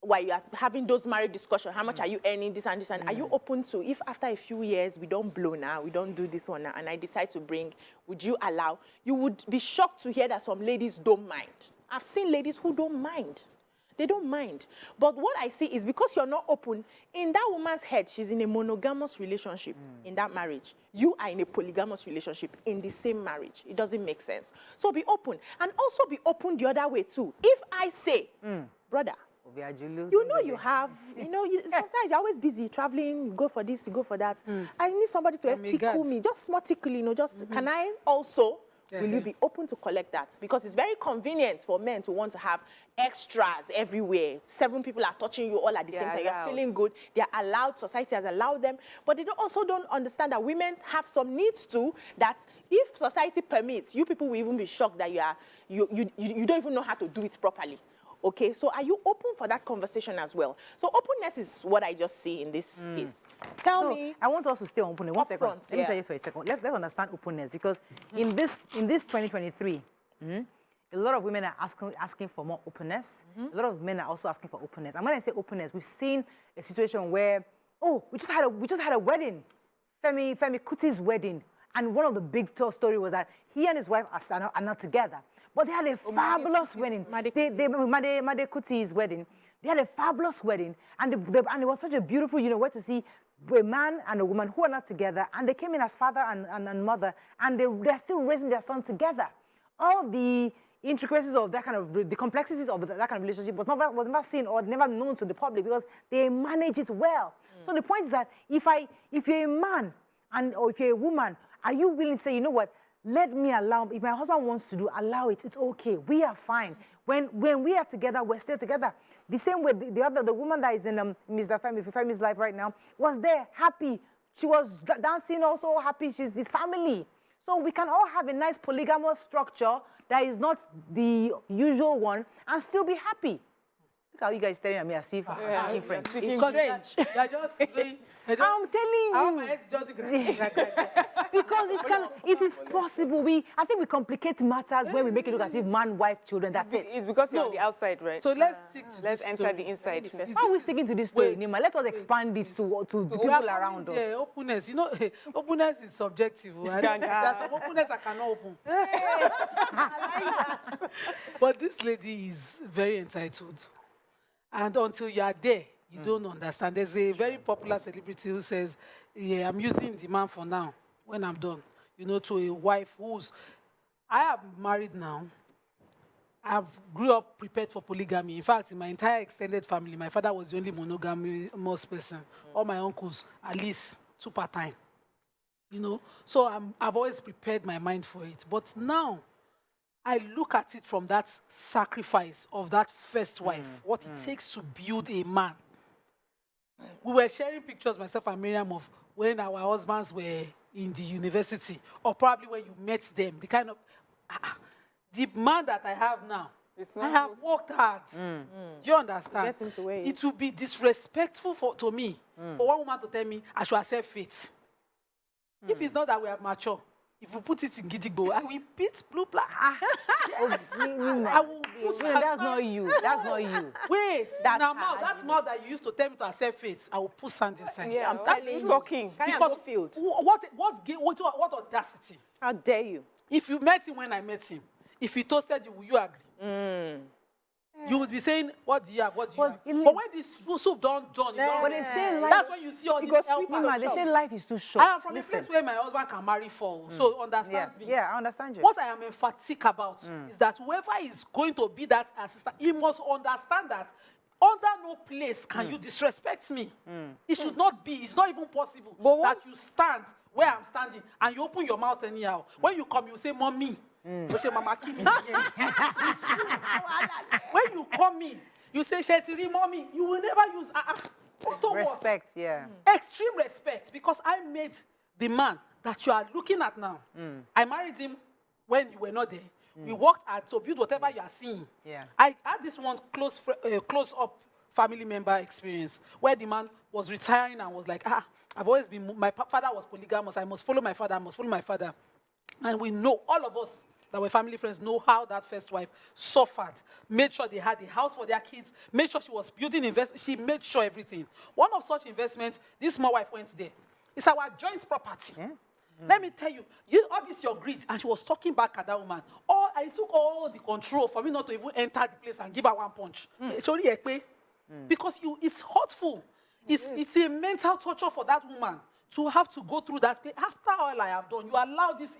while you are having those marriage discussions. How much are you earning? This and this, and are you open to, if after a few years we don't blow now, we don't do this one now, and I decide to bring, would you allow? You would be shocked to hear that some ladies don't mind. I've seen ladies who don't mind. They don't mind. But what I see is because you're not open, in that woman's head, she's in a monogamous relationship in that marriage. You are in a polygamous relationship in the same marriage. It doesn't make sense. So be open. And also be open the other way too. If I say, brother, you have, sometimes you're always busy traveling, you go for this, you go for that. I need somebody to tickle me, just small tickle, just, can I also... Will you be open to collect that? Because it's very convenient for men to want to have extras everywhere. 7 people are touching you all at the same time. You're feeling good. They're allowed. Society has allowed them. But they also don't understand that women have some needs too, that if society permits, you people will even be shocked that you don't even know how to do it properly. Okay, so are you open for that conversation as well? So openness is what I just see in this case. Tell me. I want us to stay on openness. One second. Let me tell you for a second. Let's understand openness, because in this 2023, a lot of women are asking for more openness. A lot of men are also asking for openness. And when I say openness, we've seen a situation where, we just had a wedding, Femi Kuti's wedding, and one of the big story was that he and his wife are not together. But they had a fabulous wedding. Made Kuti's wedding. They had a fabulous wedding, and it was such a beautiful, way to see a man and a woman who are not together, and they came in as father and mother, and they're still raising their son together. All the intricacies of that kind of, the complexities of that kind of relationship was never seen or never known to the public, because they manage it well. So the point is that if you're a man or if you're a woman, are you willing to say, you know what? Let me allow, if my husband wants to allow it, it's okay. We are fine. When we are together, we're still together. The same way the woman that is in Mr. Femi's life right now was there, happy. She was dancing, also happy. She's this family. So we can all have a nice polygamous structure that is not the usual one and still be happy. Look how you guys staring at me as if I'm friends. It's strange. You're just doing... I'm telling you. Because it is possible. I think we complicate matters when we make it look as if man, wife, children, that's it. It's because you're on the outside, right? So let's enter the inside. How are we sticking to this story, Nima? Let us expand it to the people around us. Yeah, openness. Openness is subjective. Right? There's some openness I cannot open. But this lady is very entitled. And until you are there, you don't understand. There's a very popular celebrity who says, yeah, I'm using the man for now, when I'm done. To a wife I am married now. I've grew up prepared for polygamy. In fact, in my entire extended family, my father was the only monogamous person. All my uncles, at least 2 part-time. So I've always prepared my mind for it. But now, I look at it from that sacrifice of that first wife, what it takes to build a man. We were sharing pictures, myself and Miriam, of when our husbands were in the university, or probably when you met them, the kind of, the man that I have now, I have worked hard. Do you understand? It would be disrespectful to me, for one woman to tell me I should accept faith. If it's not that we are mature, If you put it in Gidigbo, I will beat blue black. Yes. Nima, I will put that's not you. That's not you. Wait, That's now hard. that mouth that you used to tell me to accept faith, I will put sand inside. Yeah, I'm That's telling you. talking. Can I Because go field? what audacity? How dare you? If you met him when I met him, if he toasted you, will you agree? You would be saying, what do you have? What do you have? But when this soup don't join, But they say life, that's when you see all these helpers. Nima, they say life is too short. I am from a place where my husband can marry for, so understand me. Yeah, I understand you. What I am emphatic about is that whoever is going to be that assistant, he must understand that under no place can you disrespect me. It should not be. It's not even possible that you stand where I'm standing and you open your mouth anyhow. When you come, you say, Mommy. You say, Mama, kill me again. When you come in, you say, Shetiri, Mommy. You will never use Respect, yeah. Extreme respect, because I made the man that you are looking at now. I married him when you were not there. We worked hard to build whatever you are seeing. Yeah. I had this one close-up family member experience where the man was retiring and was like, I've always been, my father was polygamous. I must follow my father. I must follow my father. And we know, all of us that were family friends know how that first wife suffered, made sure they had a house for their kids, made sure she was building investment. She made sure everything. One of such investments, this small wife went there. It's our joint property. Yeah. Let me tell you, all this your greed. And she was talking back at that woman. I took all the control for me not to even enter the place and give her one punch. Because it's hurtful. It's a mental torture for that woman to have to go through that. After all I have done, you allow this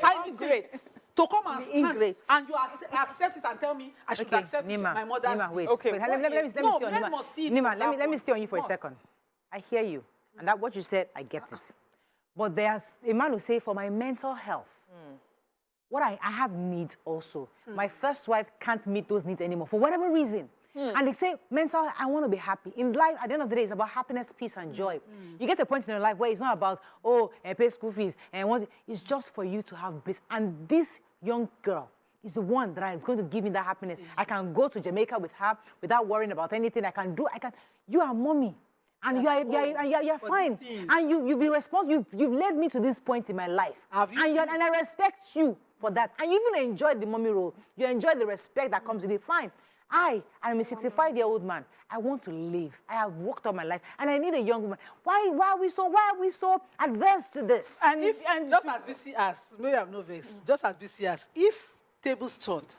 tiny thing to come and stand, and you accept it and tell me I should accept Nima, it. My mother's Nima, wait. Okay, wait, let me stay on Nima. Nima, let me stay on you for a second. I hear you, and that what you said, I get it. But there's a man who say, for my mental health, what I have needs also. My first wife can't meet those needs anymore for whatever reason. And they say, mental, I want to be happy. In life, at the end of the day, it's about happiness, peace, and joy. You get to a point in your life where it's not about, pay school fees. It's just for you to have bliss. And this young girl is the one that I'm going to give me that happiness. I can go to Jamaica with her without worrying about anything. You are mommy. And you're fine. And you've been responsible. You've led me to this point in my life. And I respect you for that. And you even enjoyed the mommy role. You enjoy the respect that comes with it. Fine. I am a 65-year-old man. I want to live. I have worked all my life, and I need a young woman. Why are we so advanced to this? And just as BC asked, maybe I'm no vex, just as BC asked, if tables turned,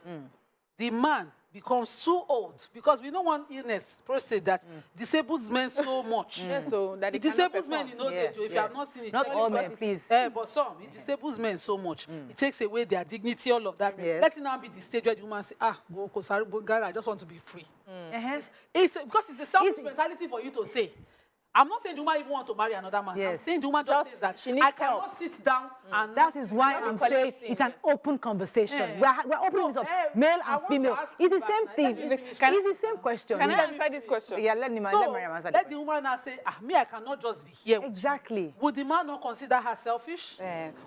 the man becomes so old, because we know one illness, prostate, that disables men so much. So that it disables men, if you have not seen it. Not all men, please. But some, it disables men so much. It takes away their dignity, all of that. Let it now be the stage where the woman say, I just want to be free. It's because it's a selfish mentality for you to say. I'm not saying the woman even want to marry another man. I'm saying the woman just says that I cannot sit down and... That is why I'm saying it's an open conversation. We're opening this up, male and female. It's the same thing. It's the same question. Can I answer this question? Yeah, let Mariam answer let the woman now say, me, I cannot just be here. Exactly. Would the man not consider her selfish?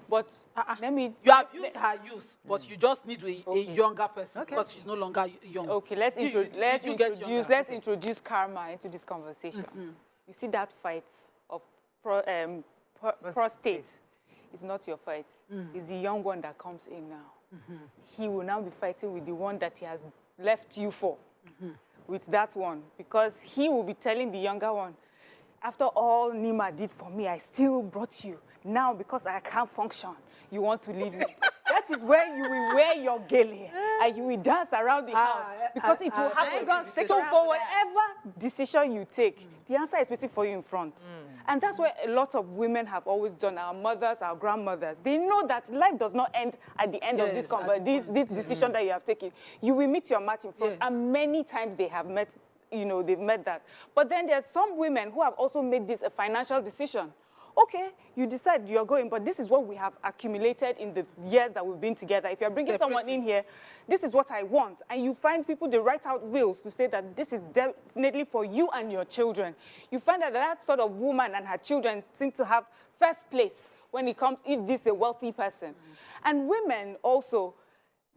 But let me... You have used her youth, but you just need a younger person because she's no longer young. Okay, let's introduce karma into this conversation. You see that fight of prostate is not your fight. It's the young one that comes in now. He will now be fighting with the one that he has left you for, with that one, because he will be telling the younger one, after all Nima did for me, I still brought you. Now, because I can't function, you want to leave me. That is where you will wear your gele and you will dance around the house, because it will happen. So for whatever decision you take, the answer is waiting for you in front. And that's where a lot of women have always done, our mothers, our grandmothers. They know that life does not end at the end of this decision that you have taken. You will meet your match in front. And many times they have met, they've met that. But then there's some women who have also made this a financial decision. Okay, you decide you're going, but this is what we have accumulated in the years that we've been together. If you're bringing someone in here, this is what I want. And you find people, they write out wills to say that this is definitely for you and your children. You find that that sort of woman and her children seem to have first place when it comes, if this is a wealthy person. And women also,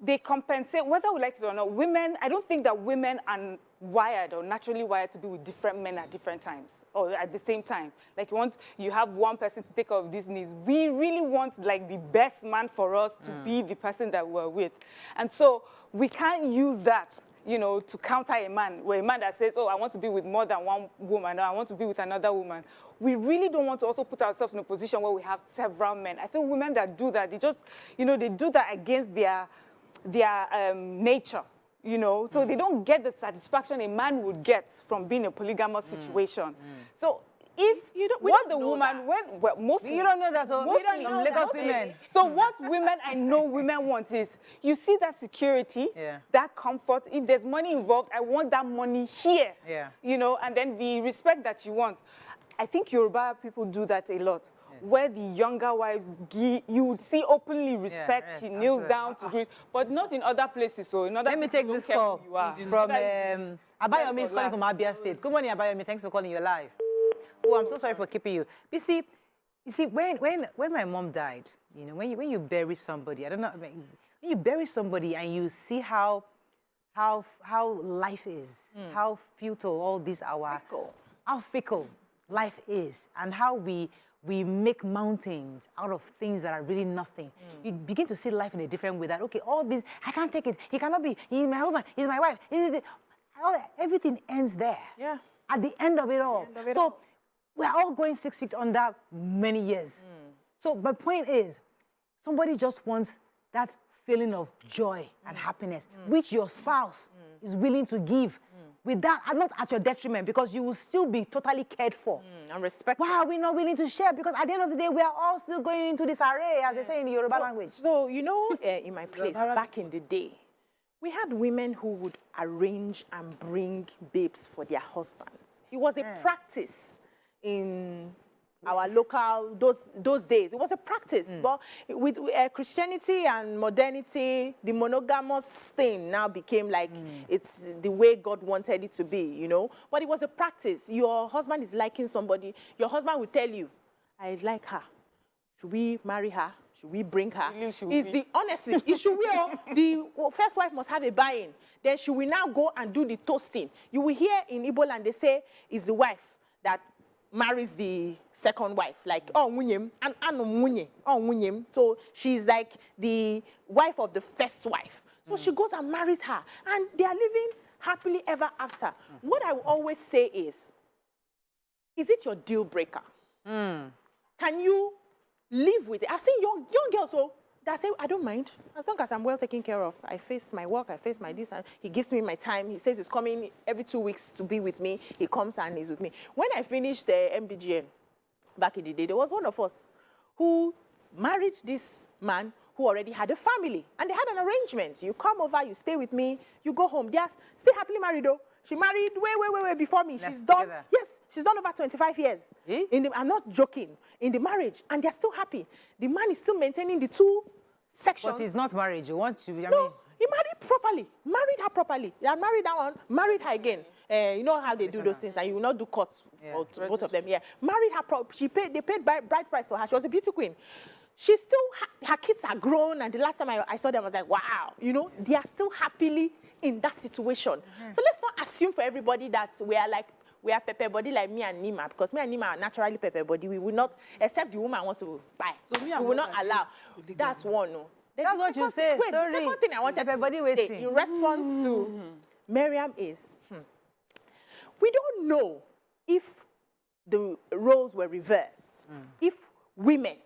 they compensate, whether we like it or not. Women, I don't think that women and wired or naturally wired to be with different men at different times or at the same time. Like you have one person to take care of these needs. We really want like the best man for us to be the person that we're with. And so we can't use that, you know, to counter a man, where a man that says, oh, I want to be with more than one woman, or I want to be with another woman. We really don't want to also put ourselves in a position where we have several men. I think women that do that, they just, you know, they do that against their nature. You know, so they don't get the satisfaction a man would get from being in a polygamous situation. So if you don't, what the woman, mostly you don't know that. Mostly, Lagos women. So what women I know women want is you see that security, that comfort. If there's money involved, I want that money here. Yeah. You know, and then the respect that you want. I think Yoruba people do that a lot. Where the younger wives, you would see openly respect, she kneels down to greet, but not in other places. So in other Let me take this call from Abayomi is calling from Abia State. Good morning, Abayomi. Thanks for calling. You're live. Oh, I'm so sorry for keeping you. You see, when my mom died, you know, when you bury somebody, I don't know, when you bury somebody and you see how life is, how futile all these how fickle life is, and how we make mountains out of things that are really nothing. You begin to see life in a different way. That, okay, all this, I can't take it. He cannot be. He's my husband. He's my wife. Everything ends there. Yeah. At the end of it all. So we're all going 6 feet under many years. So my point is, somebody just wants that feeling of joy and happiness, which your spouse is willing to give. With that, and not at your detriment, because you will still be totally cared for. And respected. Why are we not willing to share? Because at the end of the day, we are all still going into this array, as they say in the Yoruba language. So, you know, in my place, back in the day, we had women who would arrange and bring babes for their husbands. It was a practice in our local, those days. It was a practice. But with Christianity and modernity, the monogamous thing now became like it's the way God wanted it to be, you know. But it was a practice. Your husband is liking somebody. Your husband will tell you, I like her. Should we marry her? Should we bring her? Honestly, it should the first wife must have a buy-in. Then she will now go and do the toasting. You will hear in Igbo land, they say, it's the wife that marries the second wife, like munyem and munye, munyem. So she's like the wife of the first wife. So she goes and marries her, and they are living happily ever after. What I will always say is it your deal breaker? Can you live with it? I've seen young girls that say, I don't mind, as long as I'm well taken care of. I face my work, I face my this, and he gives me my time. He says he's coming every 2 weeks to be with me. He comes and he's with me. When I finished the MBGN back in the day, there was one of us who married this man who already had a family, and they had an arrangement. You come over, you stay with me, you go home. They are still happily married though. She married way before me. She's done, she's done over 25 years. I'm not joking, in the marriage, and they're still happy. The man is still maintaining the two sections. But it's not marriage. You want to... No, he married properly. Married her properly. They had married that one, married her again. You know how they do those things, and you will not do cuts for both of them. Yeah, married her. They paid bride price for her. She was a beauty queen. She still, her kids are grown, and the last time I saw them, I was like, wow, you know, they are still happily in that situation. So let's not assume for everybody that we are pepper body like me and Nima, because me and Nima are naturally pepper body. We will not, except the woman wants to buy. So we will not allow. That's one. No. That's what you say. Wait, the second thing I wanted to say in response to Miriam is, we don't know if the roles were reversed, if women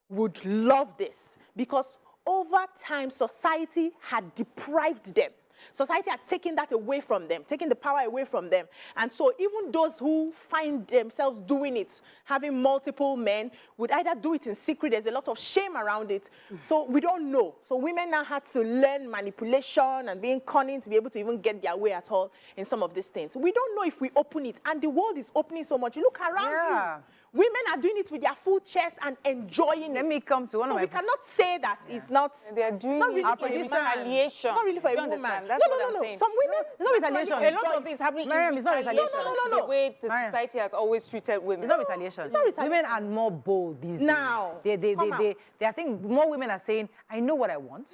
would love this, because over time society had deprived them. Society had taken that away from them, taking the power away from them. And so even those who find themselves doing it, having multiple men, would either do it in secret. There's a lot of shame around it. So we don't know. So women now had to learn manipulation and being cunning to be able to even get their way at all in some of these things. We don't know if we open it. And the world is opening so much. Look around you. Women are doing it with their full chest and enjoying it. Let me come to one of my... We cannot say that it's not... They're doing really it for retaliation. It's not really for a woman. That's what I'm saying. Some women... No retaliation. A lot of things happening Miriam, it's not retaliation. The way the society has always treated women. It's not retaliation. It's not retaliation. Women are more bold these days. Now, I think more women are saying, I know what I want.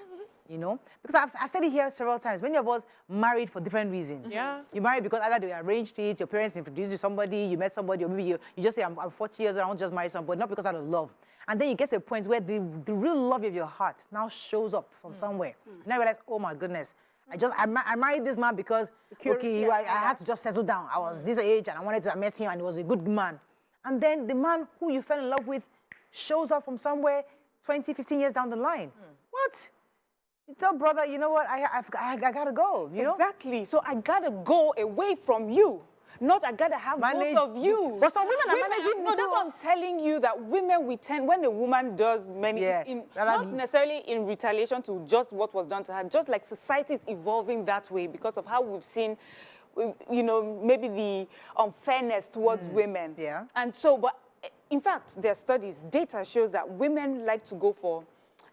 you know? Because I've said it here several times. Many of us married for different reasons. Yeah. You married because either they arranged it, your parents introduced you to somebody, you met somebody, or maybe you just say, I'm 40 years old, I want to just marry somebody, not because out of love. And then you get to a point where the real love of your heart now shows up from somewhere. Now you realize, oh my goodness, I married this man because, okay, I had to just settle down. I was this age and I met him and he was a good man. And then the man who you fell in love with shows up from somewhere 20, 15 years down the line. What? You tell brother, you know what, I gotta go, you know? Exactly. So I gotta go away from you. Not I gotta have both of you. But some women are managing. No, that's what I'm telling you, that women, we tend, when a woman does many, not necessarily in retaliation to just what was done to her, just like society is evolving that way because of how we've seen, you know, maybe the unfairness towards women. Yeah. And so, but in fact, there are studies, data shows that women like to go for,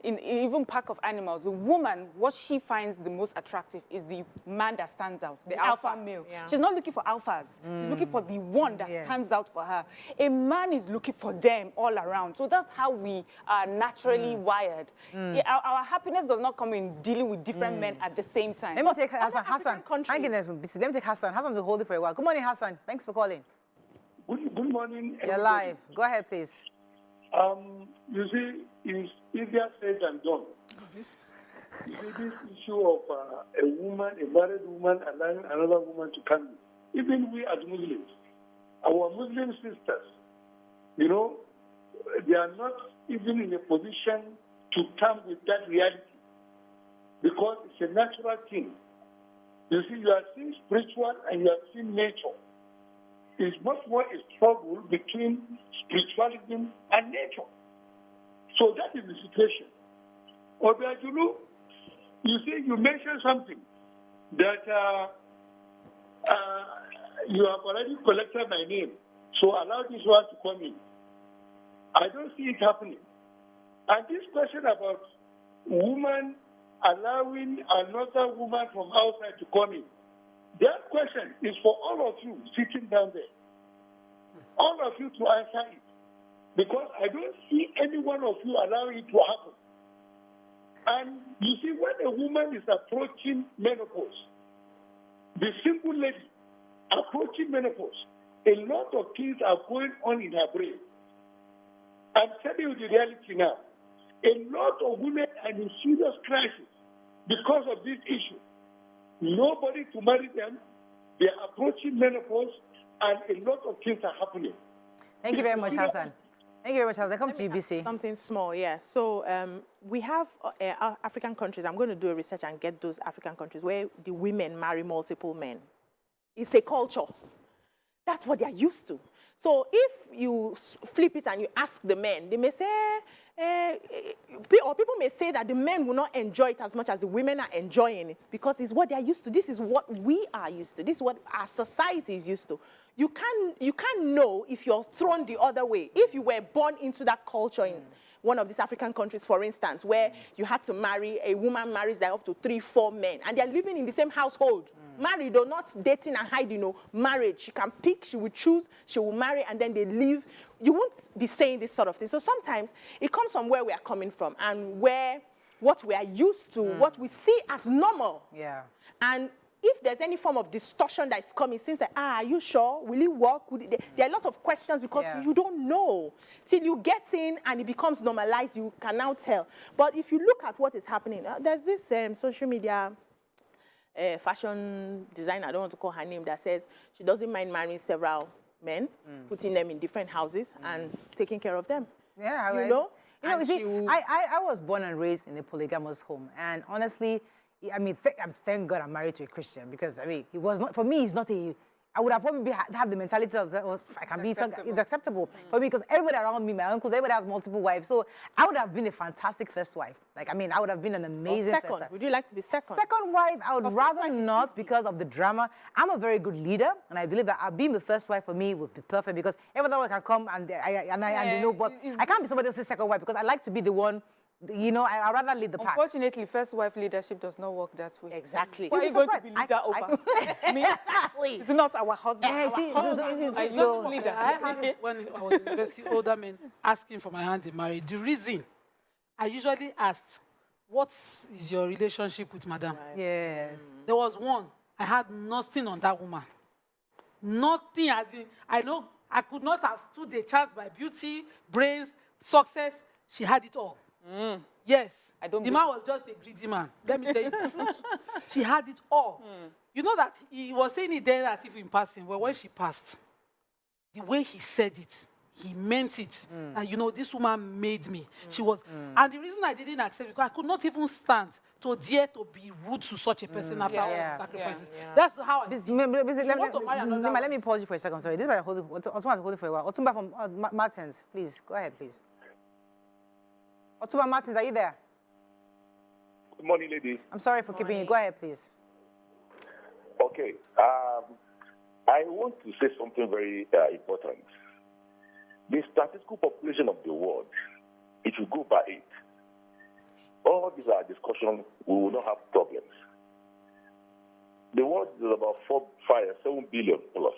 in even pack of animals, the woman, what she finds the most attractive is the man that stands out, the alpha male. Yeah. She's not looking for alphas. She's looking for the one that stands out for her. A man is looking for them all around. So that's how we are naturally wired. Yeah, our happiness does not come in dealing with different men at the same time. Let me take Hassan. Let me take Hassan. Hassan will hold it for a while. Good morning, Hassan. Thanks for calling. Good morning, everybody. You're live. Go ahead, please. You see, it's easier said than done. You see, this issue of a woman, a married woman, allowing another woman to come in. Even we as Muslims, our Muslim sisters, you know, they are not even in a position to come with that reality because it's a natural thing. You see, you are seeing spiritual and you are seeing nature. It's much more a struggle between spirituality and nature. So that is the situation. Obiajulu, you see, you mentioned something that you have already collected my name, so allow this one to come in. I don't see it happening. And this question about woman allowing another woman from outside to come in, that question is for all of you sitting down there. All of you to answer it. Because I don't see any one of you allowing it to happen. And you see, when a woman is approaching menopause, the simple lady approaching menopause, a lot of things are going on in her brain. I'm telling you the reality now. A lot of women are in serious crisis because of this issue. Nobody to marry them. They are approaching menopause, and a lot of things are happening. Thank you very much, Hassan. Thank you very much, Hassan. Come to you, BC. Something small, yeah. So we have African countries. I'm going to do a research and get those African countries where the women marry multiple men. It's a culture. That's what they're used to. So if you flip it and you ask the men, they may say, or people may say that the men will not enjoy it as much as the women are enjoying it because it's what they are used to. This is what we are used to. This is what our society is used to. You can't know if you're thrown the other way. If you were born into that culture in one of these African countries, for instance, where you had to marry, a woman marries like up to 3, 4 men, and they're living in the same household. Married or not dating and hiding, you know, marriage. She can pick, she will choose, she will marry, and then they leave. You won't be saying this sort of thing. So sometimes it comes from where we are coming from and where what we are used to, what we see as normal. Yeah. And if there's any form of distortion that is coming, it seems like, are you sure? Will it work? There are a lot of questions because you don't know. Till you get in and it becomes normalized, you can now tell. But if you look at what is happening, there's this social media fashion designer, I don't want to call her name, that says she doesn't mind marrying several men, putting them in different houses and taking care of them. Yeah, you know? You see, I was born and raised in a polygamous home, and honestly, I mean, thank God I'm married to a Christian because, I mean, it was not, for me, it's not a, I would have probably have the mentality of, I can be, it's acceptable for me because everybody around me, my uncles, everybody has multiple wives. So I would have been a fantastic first wife. Like, I mean, I would have been an amazing first wife. Would you like to be second? Second wife, I would rather not because of the drama. I'm a very good leader, and I believe that being the first wife for me would be perfect because every other one can come and they know, but I can't be somebody else's second wife because I like to be the one. You know, I'd rather lead the pack. Unfortunately, first wife leadership does not work that way. Exactly. Why are you going to be leader over? Exactly. It's not our husband. I had, when I was in university, older men asking for my hand in marriage. The reason I usually asked, what is your relationship with Madam? Yes. There was one. I had nothing on that woman. Nothing, as in, I know I could not have stood a chance by beauty, brains, success. She had it all. Yes. The man was just a greedy man. Let me tell you the truth. She had it all. You know that he was saying it there as if in passing. Well, when she passed, the way he said it, he meant it. And you know, this woman made me. She was, and the reason I didn't accept it, because I could not even stand to dare to be rude to such a person after all the sacrifices. That's how I see. Let me pause you for a second. Sorry, this is why I hold it for a while. Otumba from Martins, please go ahead, please. Otumba Martins, are you there? Good morning, ladies. I'm sorry for keeping you. Go ahead, please. Okay. I want to say something very important. The statistical population of the world, if you go by it, all these are discussions, we will not have problems. The world is about 7 billion plus.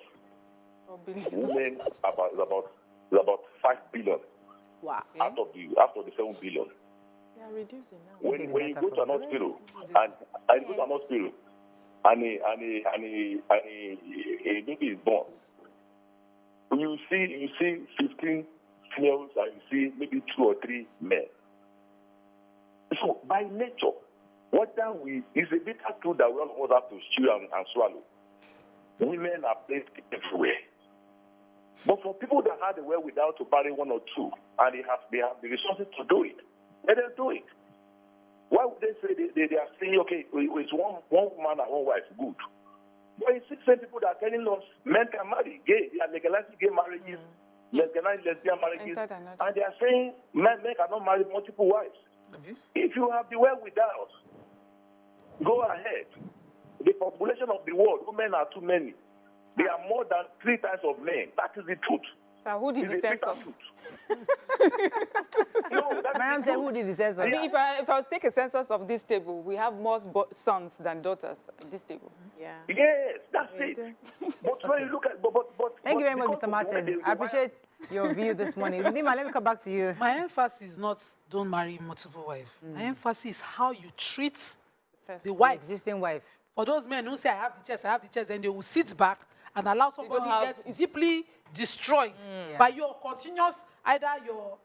4 billion. Women about 5 billion. Wow. Out of the 7 billion. They are reducing now. When you go to an hospital and a baby is born, you see 15 females and you see maybe 2 or 3 men. So by nature, is a bitter truth that we all have to chew and swallow. Women are placed everywhere. But for people that had the wherewithal to marry 1 or 2, and they have the resources to do it, let them do it. Why would they say they are saying, okay, it's one woman and 1 wife, good. But it's the same people that are telling us men can marry, gay, they are legalizing gay marriages, legalizing lesbian marriages, and they are saying men cannot marry multiple wives. If you have the wherewithal, go ahead. The population of the world, women are too many. They are more than 3 times of men. That is the truth. So who did the census? Mariam said, who did the census? I mean, if I was to take a census of this table, we have more sons than daughters at this table. Yeah. Yes, that's it. But when you look at... Thank you very much, Mr. Martin. I appreciate your view this morning. Nima, let me come back to you. My emphasis is not don't marry multiple wives. My emphasis is how you treat the wife. Existing wife. For those men who say, I have the chest, then they will sit back and allow somebody get deeply destroyed by your continuous, either your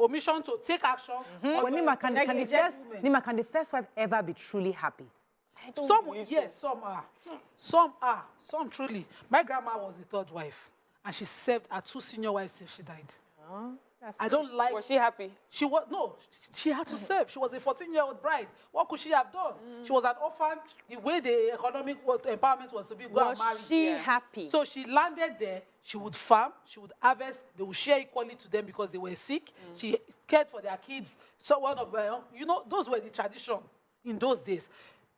omission to take action. Or Nima, can the first wife ever be truly happy? Yes, some are. Some are. Some truly. My grandma was the 3rd wife, and she served her 2 senior wives till she died. I don't like... Was she happy? She had to serve. She was a 14-year-old bride. What could she have done? She was an orphan. The way the economic empowerment was to be, go and marry. Was she happy? So she landed there. She would farm. She would harvest. They would share equally to them because they were sick. She cared for their kids. So one of those were the tradition in those days.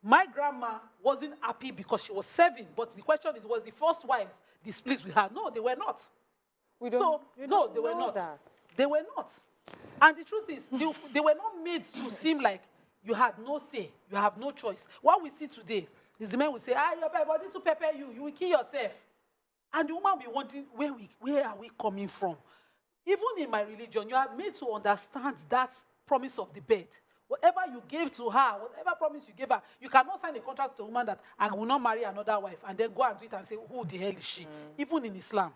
My grandma wasn't happy because she was serving. But the question is, was the first wives displeased with her? No, they were not. They were not. They were not. And the truth is, they were not made to seem like you had no say, you have no choice. What we see today is the men will say, your body to pepper you, you will kill yourself. And the woman will be wondering, where are we coming from? Even in my religion, you are made to understand that promise of the bed. Whatever you gave to her, whatever promise you gave her, you cannot sign a contract to a woman that I will not marry another wife and then go and do it and say, who the hell is she? Even in Islam.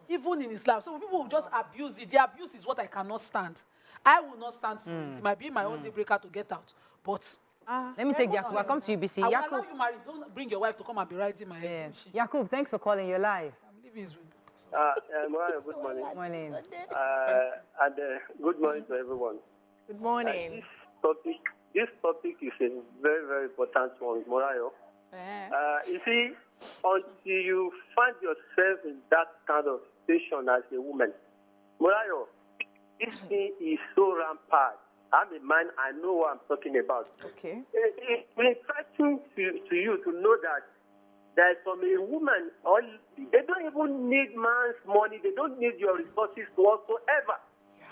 Even in Islam. So people will just abuse it. The abuse is what I cannot stand. I will not stand for it. It might be my own deal breaker to get out. But let me take Yakub. I'll come to you, BC. I will allow you marry. Don't bring your wife to come and be riding my head. Yakub, thanks for calling. You're live. I'm leaving his room. Morayo, good morning. Good morning. And good morning to everyone. Good morning. This topic is a very, very important one, Morayo. You see, until you find yourself in that kind of situation as a woman, Morayo, this thing is so rampant. I'm a man, I know what I'm talking about. Okay. It's interesting to you to know that there's from a woman, they don't even need man's money, they don't need your resources whatsoever.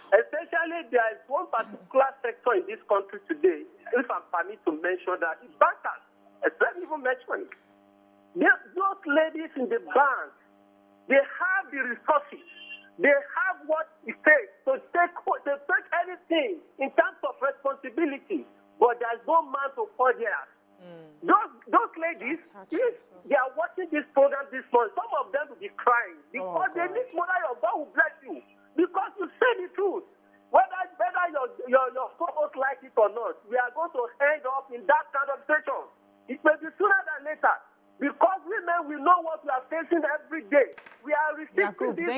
Especially, there is one particular sector in this country today, if I'm permitted to mention that, it's bankers. Let me even mention it. Those ladies in the bank, they have the resources. They have what it takes to take anything in terms of responsibility.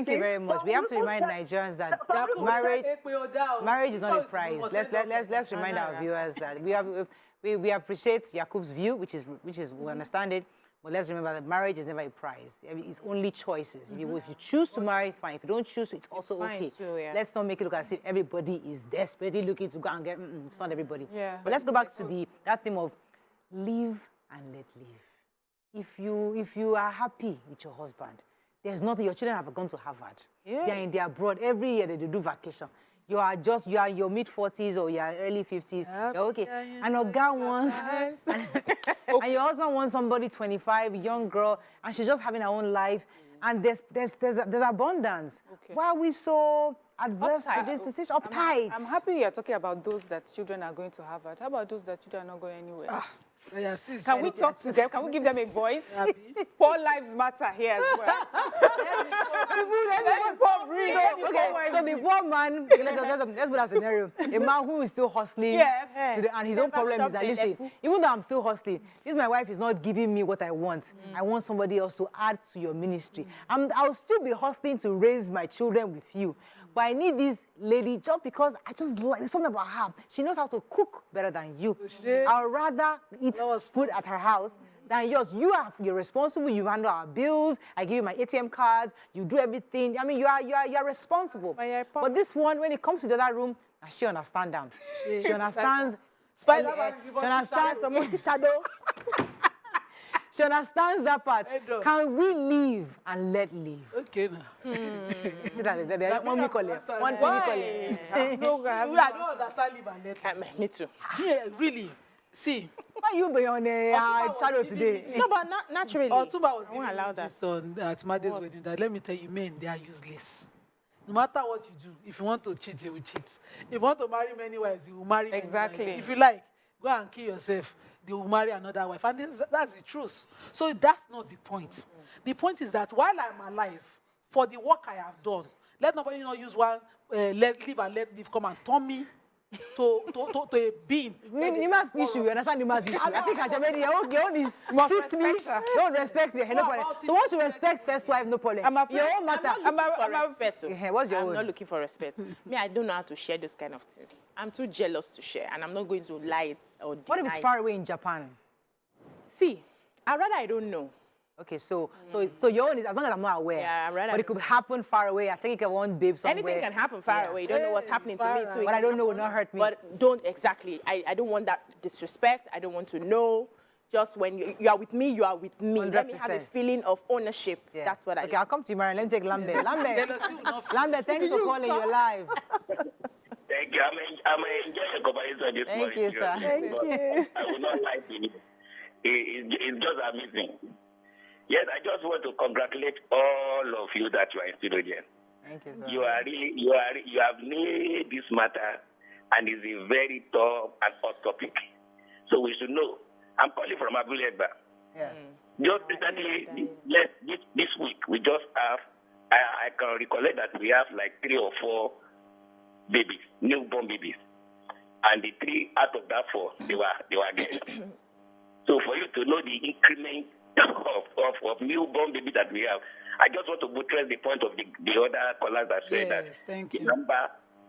Thank you very much. We have to remind Nigerians that marriage is not a prize. Let's remind our viewers that we appreciate Yakub's view, which is we understand it. But let's remember that marriage is never a prize. It's only choices. If you choose to marry, fine. If you don't choose to, it's also okay. Too, yeah. Let's not make it look as if everybody is desperately looking to go and get. It's not everybody. Yeah. But let's go back to that theme of live and let live. If you are happy with your husband, there's nothing. Your children have gone to Harvard. Yeah. They're in their abroad every year. They do vacation. You are in your mid-40s or your early 50s. Yep. You're okay. Yeah, and a guy wants, and your husband wants somebody 25, young girl, and she's just having her own life. And there's abundance. Okay. Why are we so adverse to this decision? Uptight. I'm happy you're talking about those that children are going to Harvard. How about those that children are not going anywhere? Can we talk to them? Can we give them a voice? Poor lives matter here as well. So the poor man, let's put a scenario. A man who is still hustling, yes, and his own problem is that, listen, even though I'm still hustling, this my wife is not giving me what I want. I want somebody else to add to your ministry. I'll still be hustling to raise my children with you. But I need this lady just because I just like, there's something about her. She knows how to cook better than you. I'd rather eat food at her house than yours. You're responsible. You handle our bills. I give you my ATM cards. You do everything. I mean, you are responsible. But this one, when it comes to the other room, she understands them. She understands. She understands the monkey shadow. She understands that part. Can we live and let live? Okay, now. One me call it. One thing me call it. I don't understand live and let live. Me too. Yeah, really. See. Why you be on a shadow today? No, but not naturally. Otumba was allow that at Made's wedding. That let me tell you, men, they are useless. No matter what you do, if you want to cheat, you will cheat. If you want to marry many wives, you will marry many wives. If you like, go and kill yourself. They will marry another wife. And that's the truth. So that's not the point. The point is that while I'm alive, for the work I have done, let nobody not use one live and let live come and turn me to a being. Nima's issue, you understand Nima's issue? I think Hashamedi, your own is treat me, don't respect me, no problem. So once you respect first wife, no problem. Your own matter. What's your own? I'm not looking for respect. Me, I don't know how to share those kind of things. I'm too jealous to share, and I'm not going to lie or deny. What if it's far away in Japan? See, I'd rather I don't know. Okay, so your own is, as long as I'm not aware. Yeah, right. But it could happen far away. I think I want babe somewhere. Anything can happen far away. You don't know what's happening to me too. What I don't know will not hurt me. But don't exactly. I don't want that disrespect. I don't want to know. Just when you are with me, you are with me. 100%. Let me have a feeling of ownership. Yeah. That's what I Okay, I'll come to you, Mariam. Let me take Lambert. Lambert, thanks for calling. You're live. Thank you. I'm enjoying the conversation this morning. Thank you, sir. Thank you. I will not lie to you. It's just amazing. Yes, I just want to congratulate all of you that you are in studio here. Thank you, sir. You have nailed this matter, and it's a very tough and hot topic. So we should know. I'm calling from Abuleba. Yeah. Just recently, this week, we just have, I can recollect that we have like 3 or 4 babies, newborn babies. And the 3 out of that 4, they were girls. So for you to know the increment of newborn babies that we have, I just want to buttress the point of the other callers that said that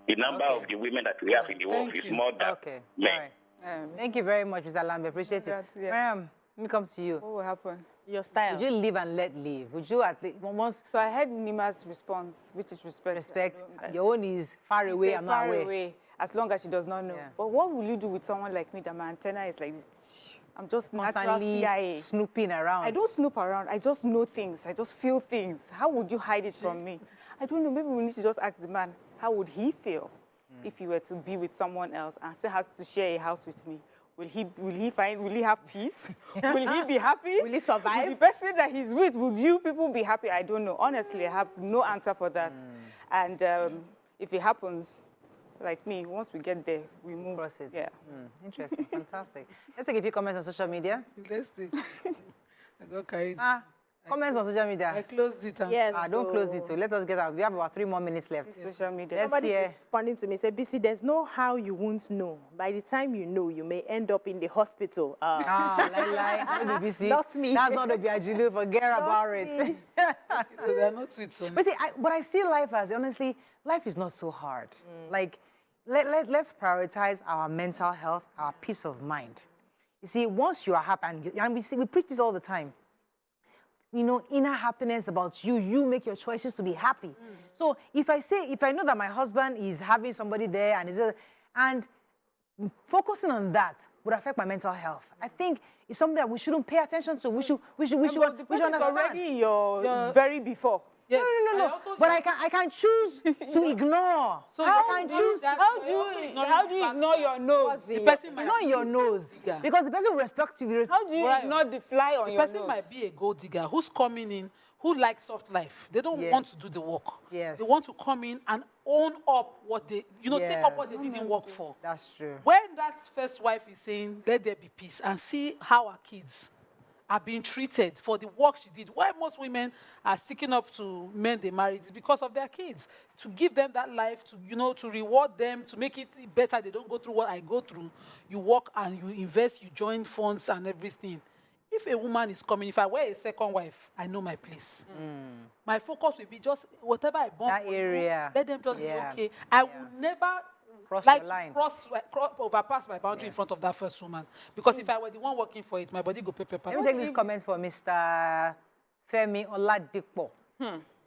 the number of the women that we have in the world is more than men. Right. Thank you very much, Mr. Lambe. Appreciate it. Mariam, let me come to you. What will happen? Your style. Would you live and let live? Would you at least once? So I heard Nima's response, which is respect. Respect. Your own is far away. I'm not aware. Far away, as long as she does not know. Yeah. But what will you do with someone like me that my antenna is like this? I'm just natural CIA. Snooping around. I don't snoop around. I just know things. I just feel things. How would you hide it from me? I don't know. Maybe we need to just ask the man, how would he feel if he were to be with someone else and still has to share a house with me? Will he have peace? Will he be happy? Will he survive? Will the person that he's with, would you people be happy? I don't know. Honestly, I have no answer for that. And if it happens, like me, once we get there, we move. Process. Yeah. Interesting. Fantastic. Let's take a few comments on social media. Let's take. I got carried. Comments on social media. I closed it. Yes. Don't close it. So let us get out. We have about 3 more minutes left. Social media. Let's Somebody hear. is responding to me, say, BC, there's no how you won't know. By the time you know, you may end up in the hospital. Lie. Not BBC. Not me. That's not the Biajilu. Forget about it. So they're not tweets on But see, but I see life as, honestly, life is not so hard. Like, let's prioritize our mental health, our peace of mind. You see, once you are happy, and we preach this all the time, you know, inner happiness about you, you make your choices to be happy. So if I know that my husband is having somebody there and focusing on that would affect my mental health, I think it's something that we shouldn't pay attention to. We should understand. Already your very before. Yes. No. But I can choose to ignore. So I can choose. How do you ignore your nose? The person might Ignore your nose. Because the person will respect you. How do you ignore the fly on the your person nose? might be a gold digger who's coming in, who likes soft life. They don't want to do the work. Yes. They want to come in and own up what they, take up what they didn't work for. That's true. When that first wife is saying, let there be peace, and see how our kids are being treated for the work she did. Why most women are sticking up to men they married is because of their kids. To give them that life, to reward them, to make it better. They don't go through what I go through. You work and you invest, you join funds and everything. If a woman is coming, if I were a second wife, I know my place. My focus will be just whatever I bought That for area. you, let them just be Yeah. okay. I will never Cross like your line. to overpass my boundary in front of that first woman. Because if I were the one working for it, my body go pay. Let me take this comment from Mr. Femi Oladipo.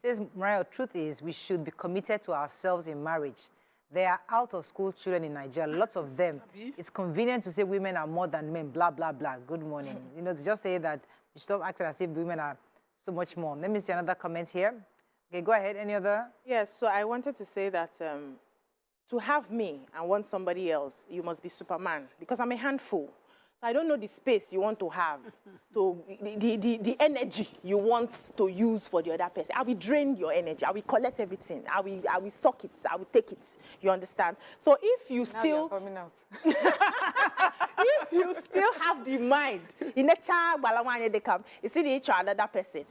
Says, Morayo, truth is we should be committed to ourselves in marriage. There are out-of-school children in Nigeria, lots of them. It's convenient to say women are more than men, blah, blah, blah. Good morning. To just say that you stop acting as if women are so much more. Let me see another comment here. Okay, go ahead. Any other? Yes, so I wanted to say that to have me and want somebody else, you must be Superman, because I'm a handful. So I don't know the space you want to have, the energy you want to use for the other person. I will drain your energy. I will collect everything. I will suck it. I will take it. You understand? So if you still coming out. if you still have the mind, in a child, you see the other person.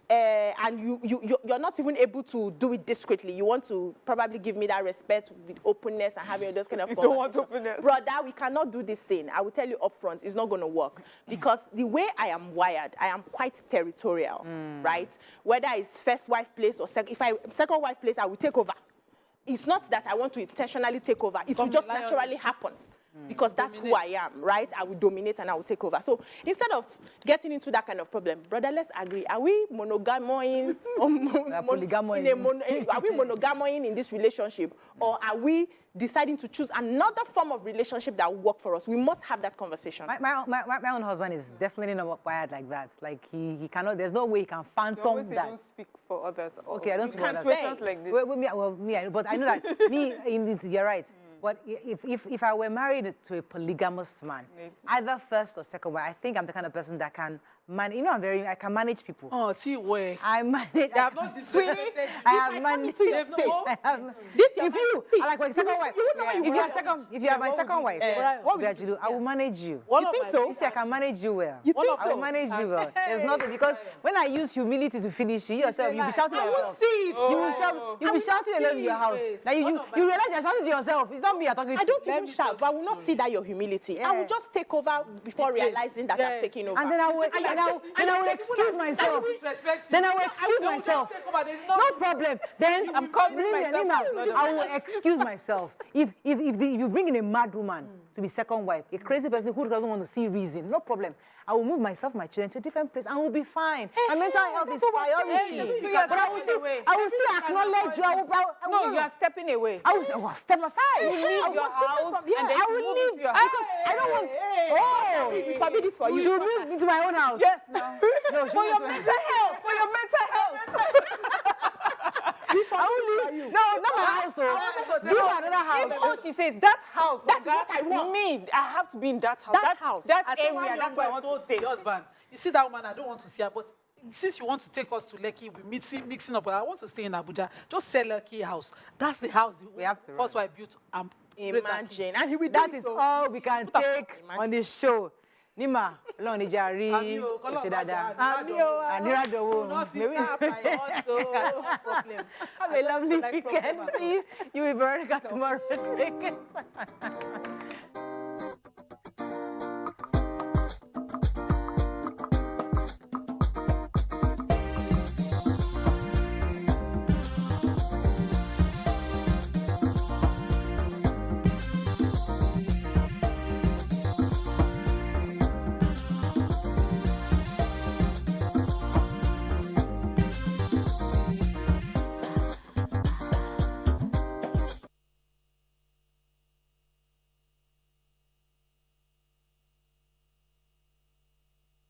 And you're not even able to do it discreetly. You want to probably give me that respect with openness and having those kind of conversations. Don't want openness. Brother, we cannot do this thing. I will tell you up front, it's not going to work. Because the way I am wired, I am quite territorial, right? Whether it's first wife place or second wife place, I will take over. It's not that I want to intentionally take over. It will just naturally happen. Because that's who I am, right? I will dominate and I will take over. So instead of getting into that kind of problem, brother, let's agree. Are we monogamoing? Are we monogamoing in this relationship? Or are we deciding to choose another form of relationship that will work for us? We must have that conversation. My own husband is definitely not wired like that. Like he cannot, there's no way he can phantom that. Don't speak for others. Okay, I don't speak for others. Situations like this. But I know that you're right. But if I were married to a polygamous man, either first or second wife, I think I'm the kind of person that can manage. I can manage people. Oh, see where I manage. they have not disrespected. I have managed. This If you are like my second wife, if you are my second wife, what would you do? I will manage you. You think so? You see, I can manage you well. You think I will so? manage you well. There's nothing, because when I use humility to finish you yourself, you'll be shouting at yourself. You'll be shouting alone in your house. Like you realize you're shouting to yourself. It's not me you're talking to. I don't even shout, but I will not see that your humility. I will just take over before realizing that I'm taking over. And then I will excuse myself. Then I will excuse myself. No problem. Then I'm covering myself. I will excuse myself. If you bring in a mad woman to be second wife, a crazy person who doesn't want to see reason, no problem. I will move myself, my children to a different place, and we'll be fine. My mental health is priority. But I will still acknowledge you. No, you are stepping away. I will step aside. You leave your house and then I you will move leave into your because house. I don't want. We forbid it for you. You should move into my own house. Yes, now. No, For your mental health. For your mental health. I will leave. No, not my house. Leave another house. If all she says, that house. That's what I want. Me, I have to be in that house. That house. That As area. someone That's where I want to stay. the husband, you see that woman, I don't want to see her, but since you want to take us to Lekki, we mixing up, but I want to stay in Abuja. Just sell Lekki house. That's the house We have to first wife built. Imagine. And he will That is all we can take on this show. Nima, Ọlọ́run ní jẹ́ a rí òṣè dáadáa. Àníradọ̀wọ́. Have a lovely weekend. See you with Veronica tomorrow.